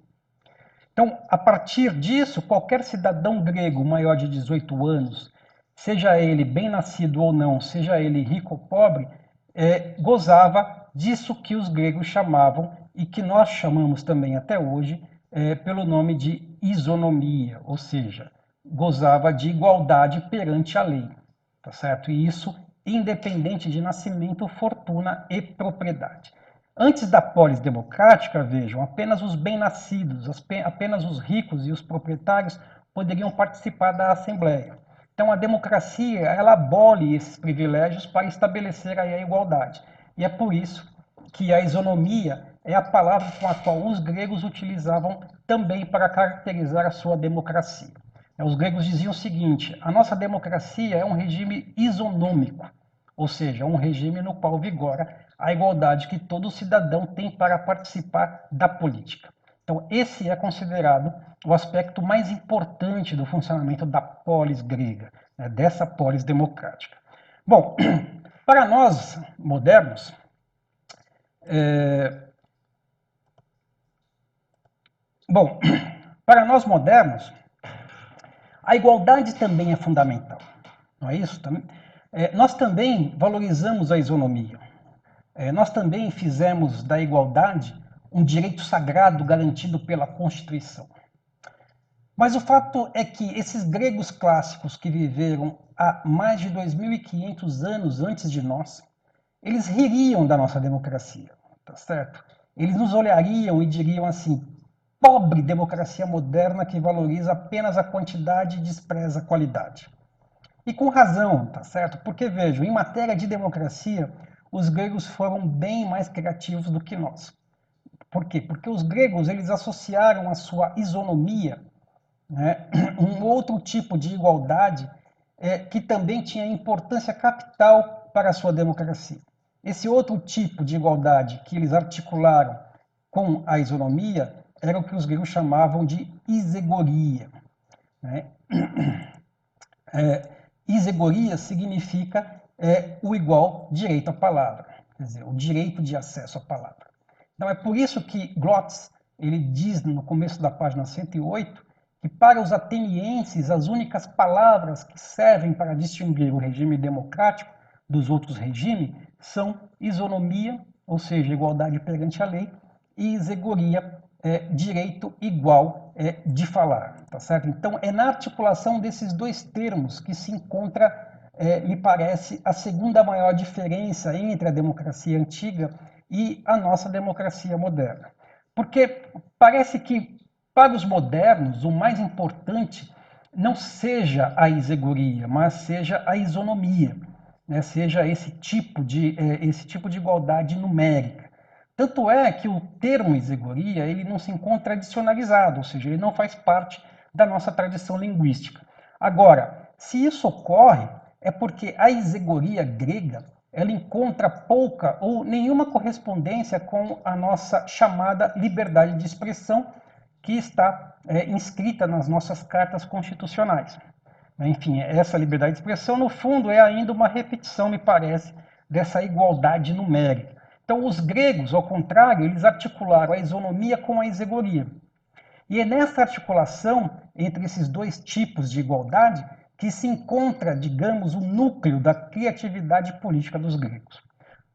[SPEAKER 1] Então, a partir disso, qualquer cidadão grego maior de 18 anos, seja ele bem nascido ou não, seja ele rico ou pobre, gozava disso que os gregos chamavam, e que nós chamamos também até hoje, pelo nome de isonomia, ou seja, gozava de igualdade perante a lei, tá certo? E isso independente de nascimento, fortuna e propriedade. Antes da polis democrática, vejam, apenas os bem-nascidos, apenas os ricos e os proprietários poderiam participar da Assembleia. Então, a democracia, ela abole esses privilégios para estabelecer aí a igualdade. E é por isso que a isonomia é a palavra com a qual os gregos utilizavam também para caracterizar a sua democracia. Os gregos diziam o seguinte: a nossa democracia é um regime isonômico, ou seja, um regime no qual vigora a igualdade que todo cidadão tem para participar da política. Então, esse é considerado o aspecto mais importante do funcionamento da polis grega, né, dessa polis democrática. Bom, para nós modernos, para nós modernos, a igualdade também é fundamental, não é isso? Nós também valorizamos a isonomia. Nós também fizemos da igualdade um direito sagrado garantido pela Constituição. Mas o fato é que esses gregos clássicos que viveram há mais de 2.500 anos antes de nós, eles ririam da nossa democracia, tá certo? Eles nos olhariam e diriam assim: pobre democracia moderna que valoriza apenas a quantidade e despreza a qualidade. E com razão, tá certo? Porque, vejam, em matéria de democracia, os gregos foram bem mais criativos do que nós. Por quê? Porque os gregos eles associaram a sua isonomia, né, um outro tipo de igualdade que também tinha importância capital para a sua democracia. Esse outro tipo de igualdade que eles articularam com a isonomia era o que os gregos chamavam de isegoria. Né? Isegoria significa o igual direito à palavra, quer dizer, o direito de acesso à palavra. Então é por isso que Glotz ele diz no começo da página 108 que para os atenienses as únicas palavras que servem para distinguir o regime democrático dos outros regimes são isonomia, ou seja, igualdade perante a lei, e isegoria, direito igual de falar, tá certo? Então é na articulação desses dois termos que se encontra, me parece, a segunda maior diferença entre a democracia antiga e a nossa democracia moderna. Porque parece que para os modernos o mais importante não seja a isegoria, mas seja a isonomia, né? Seja esse tipo de igualdade numérica. Tanto é que o termo isegoria ele não se encontra adicionalizado, ou seja, ele não faz parte da nossa tradição linguística. Agora, se isso ocorre, é porque a isegoria grega ela encontra pouca ou nenhuma correspondência com a nossa chamada liberdade de expressão, que está inscrita nas nossas cartas constitucionais. Enfim, essa liberdade de expressão, no fundo, é ainda uma repetição, me parece, dessa igualdade numérica. Então, os gregos, ao contrário, eles articularam a isonomia com a isegoria. E é nessa articulação entre esses dois tipos de igualdade que se encontra, digamos, o núcleo da criatividade política dos gregos.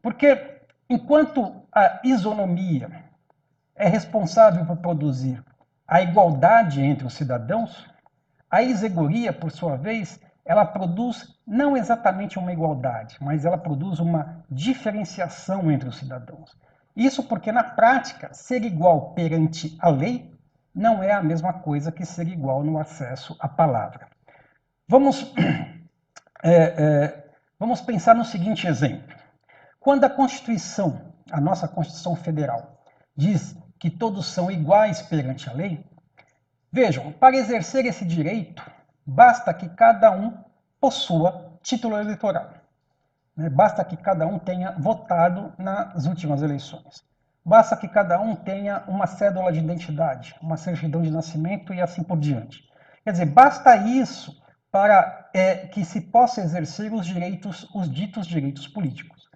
[SPEAKER 1] Porque, enquanto a isonomia é responsável por produzir a igualdade entre os cidadãos, a isegoria, por sua vez, ela produz não exatamente uma igualdade, mas ela produz uma diferenciação entre os cidadãos. Isso porque, na prática, ser igual perante a lei não é a mesma coisa que ser igual no acesso à palavra. Vamos pensar no seguinte exemplo. Quando a Constituição, a nossa Constituição Federal, diz que todos são iguais perante a lei, vejam, para exercer esse direito, basta que cada um possua título eleitoral. Basta que cada um tenha votado nas últimas eleições. Basta que cada um tenha uma cédula de identidade, uma certidão de nascimento e assim por diante. Quer dizer, basta isso para que se possa exercer os ditos direitos políticos.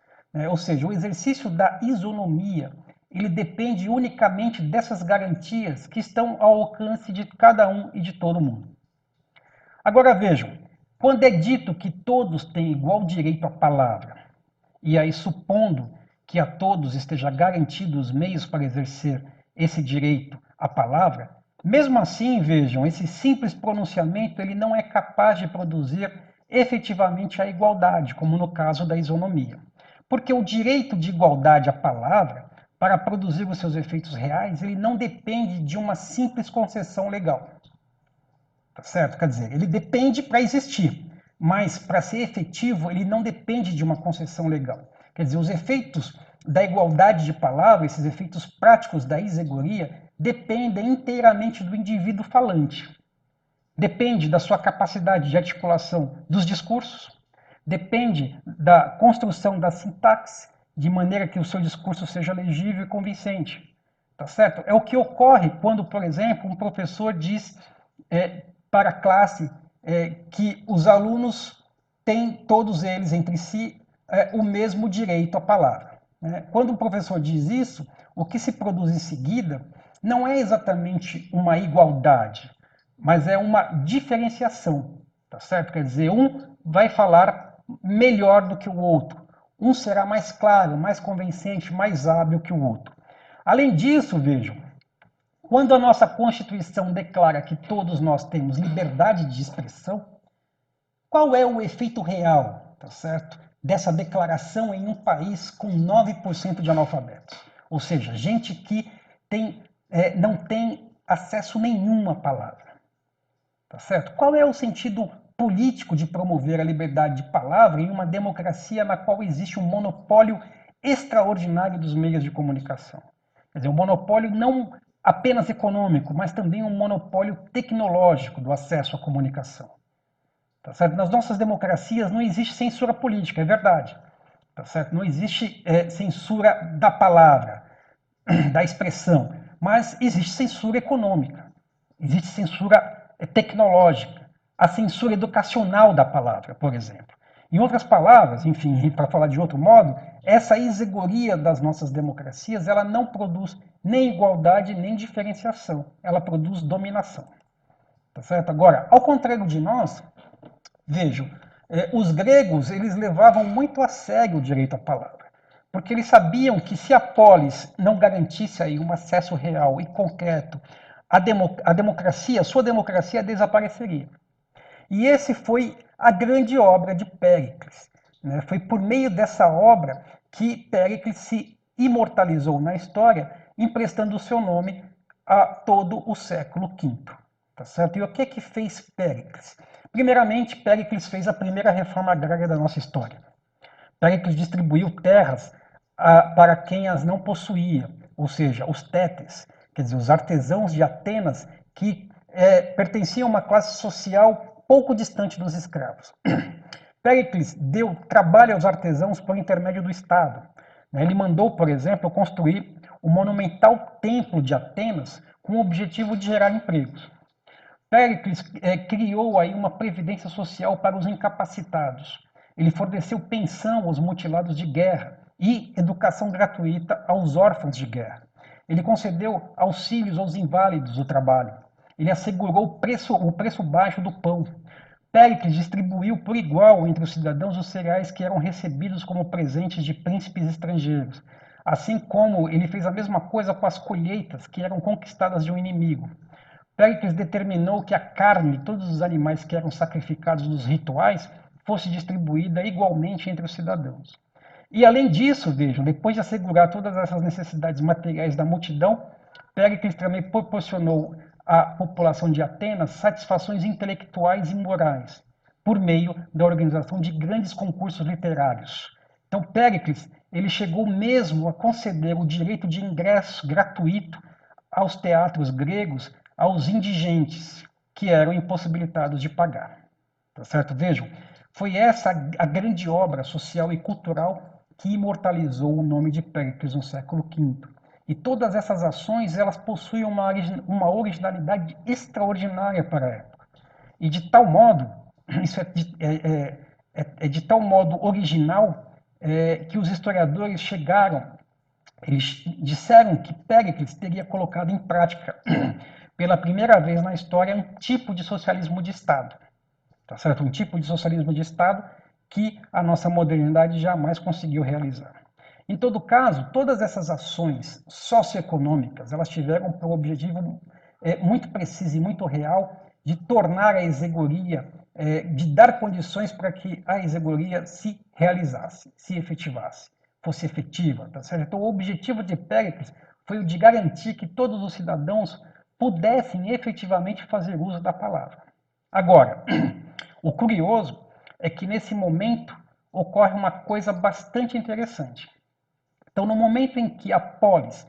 [SPEAKER 1] Ou seja, o exercício da isonomia, ele depende unicamente dessas garantias que estão ao alcance de cada um e de todo mundo. Agora vejam, quando é dito que todos têm igual direito à palavra, e aí supondo que a todos esteja garantido os meios para exercer esse direito à palavra, mesmo assim, vejam, esse simples pronunciamento ele não é capaz de produzir efetivamente a igualdade, como no caso da isonomia. Porque o direito de igualdade à palavra, para produzir os seus efeitos reais, ele não depende de uma simples concessão legal. Tá certo? Quer dizer, ele depende para existir, mas para ser efetivo, ele não depende de uma concessão legal. Quer dizer, os efeitos da igualdade de palavra, esses efeitos práticos da isegoria, dependem inteiramente do indivíduo falante. depende da sua capacidade de articulação dos discursos, depende da construção da sintaxe, de maneira que o seu discurso seja legível e convincente. Tá certo? É o que ocorre quando, por exemplo, um professor diz para a classe que os alunos têm, todos eles entre si, o mesmo direito à palavra. Né? Quando o professor diz isso, o que se produz em seguida não é exatamente uma igualdade, mas é uma diferenciação. Tá certo? Quer dizer, um vai falar melhor do que o outro. Um será mais claro, mais convincente, mais hábil que o outro. Além disso, vejam, quando a nossa Constituição declara que todos nós temos liberdade de expressão, qual é o efeito real, tá certo, dessa declaração em um país com 9% de analfabetos? Ou seja, gente que não tem acesso nenhum à palavra. Tá certo? Qual é o sentido político de promover a liberdade de palavra em uma democracia na qual existe um monopólio extraordinário dos meios de comunicação? Quer dizer, um monopólio não apenas econômico, mas também um monopólio tecnológico do acesso à comunicação. Tá certo? Nas nossas democracias não existe censura política, é verdade. Tá certo? Não existe censura da palavra, da expressão, mas existe censura econômica, existe censura tecnológica, a censura educacional da palavra, por exemplo. Em outras palavras, enfim, para falar de outro modo, essa isegoria das nossas democracias, ela não produz nem igualdade, nem diferenciação. Ela produz dominação. Tá certo? Agora, ao contrário de nós, vejam, os gregos, eles levavam muito a sério o direito à palavra, porque eles sabiam que se a polis não garantisse aí um acesso real e concreto à democracia, sua democracia desapareceria. E esse foi a grande obra de Péricles. Né? Foi por meio dessa obra que Péricles se imortalizou na história, emprestando o seu nome a todo o século V. Tá certo? E o que fez Péricles? Primeiramente, Péricles fez a primeira reforma agrária da nossa história. Péricles distribuiu terras para quem as não possuía, ou seja, os tétes, quer dizer, os artesãos de Atenas que pertenciam a uma classe social pouco distante dos escravos. Péricles deu trabalho aos artesãos por intermédio do Estado. Ele mandou, por exemplo, construir o monumental Templo de Atenas com o objetivo de gerar empregos. Péricles criou aí uma previdência social para os incapacitados. Ele forneceu pensão aos mutilados de guerra e educação gratuita aos órfãos de guerra. Ele concedeu auxílios aos inválidos do trabalho. Ele assegurou o preço baixo do pão. Péricles distribuiu por igual entre os cidadãos os cereais que eram recebidos como presentes de príncipes estrangeiros, assim como ele fez a mesma coisa com as colheitas que eram conquistadas de um inimigo. Péricles determinou que a carne de todos os animais que eram sacrificados nos rituais fosse distribuída igualmente entre os cidadãos. E além disso, vejam, depois de assegurar todas essas necessidades materiais da multidão, Péricles também proporcionou à população de Atenas satisfações intelectuais e morais, por meio da organização de grandes concursos literários. Então, Péricles, ele chegou mesmo a conceder o direito de ingresso gratuito aos teatros gregos aos indigentes, que eram impossibilitados de pagar. Tá certo? Vejam, foi essa a grande obra social e cultural que imortalizou o nome de Péricles no século V. E todas essas ações, elas possuem uma originalidade extraordinária para a época. E de tal modo, isso é de tal modo original que os historiadores eles disseram que Péricles teria colocado em prática pela primeira vez na história um tipo de socialismo de Estado. Tá certo? Um tipo de socialismo de Estado que a nossa modernidade jamais conseguiu realizar. Em todo caso, todas essas ações socioeconômicas, elas tiveram por objetivo muito preciso e muito real de tornar a exegoria, de dar condições para que a exegoria se realizasse, se efetivasse, fosse efetiva. Tá certo? Então, o objetivo de Péricles foi o de garantir que todos os cidadãos pudessem efetivamente fazer uso da palavra. Agora, o curioso é que nesse momento ocorre uma coisa bastante interessante. Então, no momento em que a polis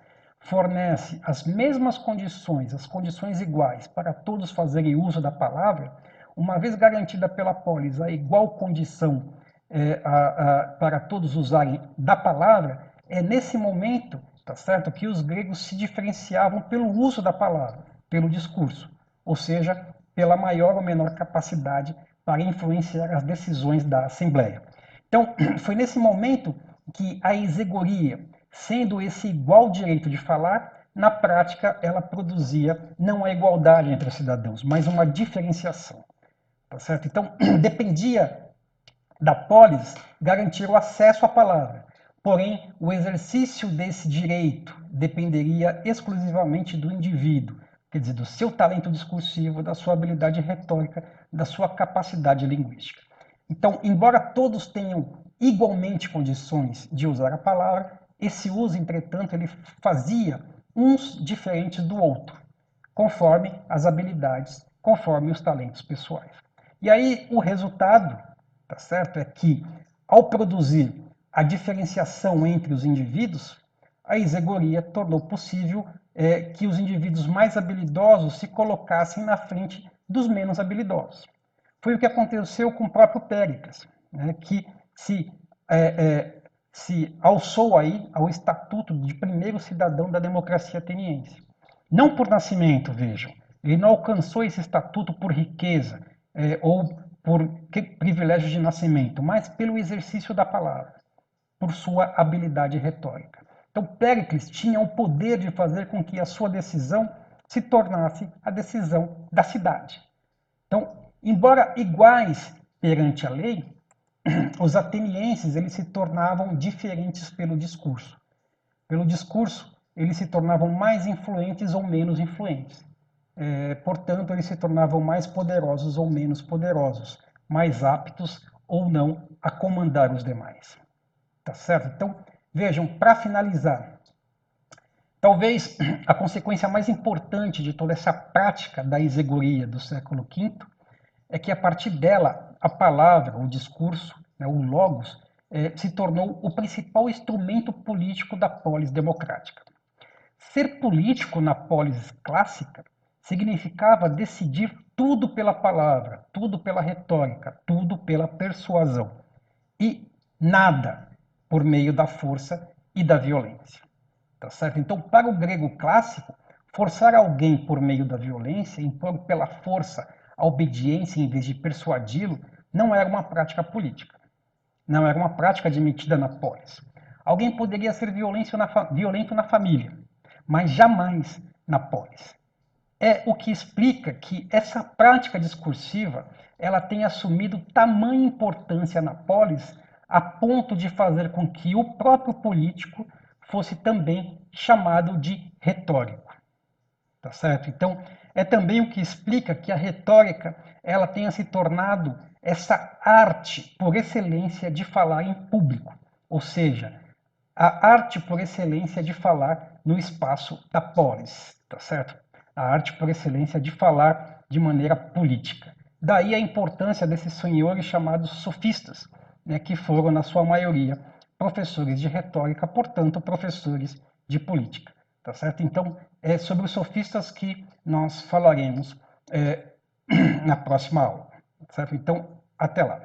[SPEAKER 1] fornece as mesmas condições, as condições iguais para todos fazerem uso da palavra, uma vez garantida pela polis a igual condição para todos usarem da palavra, é nesse momento, tá certo, que os gregos se diferenciavam pelo uso da palavra, pelo discurso, ou seja, pela maior ou menor capacidade para influenciar as decisões da Assembleia. Então, foi nesse momento que a exegoria, sendo esse igual direito de falar, na prática ela produzia não a igualdade entre os cidadãos, mas uma diferenciação. Tá certo? Então, dependia da polis garantir o acesso à palavra. Porém, o exercício desse direito dependeria exclusivamente do indivíduo, quer dizer, do seu talento discursivo, da sua habilidade retórica, da sua capacidade linguística. Então, embora todos tenham igualmente condições de usar a palavra, esse uso, entretanto, ele fazia uns diferentes do outro, conforme as habilidades, conforme os talentos pessoais. E aí o resultado, tá certo, é que ao produzir a diferenciação entre os indivíduos, a exegoria tornou possível que os indivíduos mais habilidosos se colocassem na frente dos menos habilidosos. Foi o que aconteceu com o próprio Péricles, né, que se alçou aí ao estatuto de primeiro cidadão da democracia ateniense. Não por nascimento, vejam, ele não alcançou esse estatuto por riqueza ou por privilégio de nascimento, mas pelo exercício da palavra, por sua habilidade retórica. Então, Péricles tinha o poder de fazer com que a sua decisão se tornasse a decisão da cidade. Então, embora iguais perante a lei, os atenienses eles se tornavam diferentes pelo discurso. Pelo discurso, eles se tornavam mais influentes ou menos influentes. Portanto, eles se tornavam mais poderosos ou menos poderosos, mais aptos ou não a comandar os demais. Tá certo? Então, vejam, para finalizar, talvez a consequência mais importante de toda essa prática da exegoria do século V é que, a partir dela, a palavra, o discurso, né, o logos, se tornou o principal instrumento político da polis democrática. Ser político na polis clássica significava decidir tudo pela palavra, tudo pela retórica, tudo pela persuasão. E nada por meio da força e da violência. Tá certo? Então, para o grego clássico, forçar alguém por meio da violência, impor pela força a obediência em vez de persuadi-lo, não era uma prática política. Não era uma prática admitida na polis. Alguém poderia ser violento na família, mas jamais na polis. É o que explica que essa prática discursiva ela tem assumido tamanha importância na polis a ponto de fazer com que o próprio político fosse também chamado de retórico. Tá certo? Então, é também o que explica que a retórica ela tenha se tornado essa arte por excelência de falar em público, ou seja, a arte por excelência de falar no espaço da polis, tá certo? A arte por excelência de falar de maneira política. Daí a importância desses senhores chamados sofistas, né, que foram, na sua maioria, professores de retórica, portanto, professores de política. Tá certo? Então, é sobre os sofistas que nós falaremos na próxima aula. Certo? Então, até lá.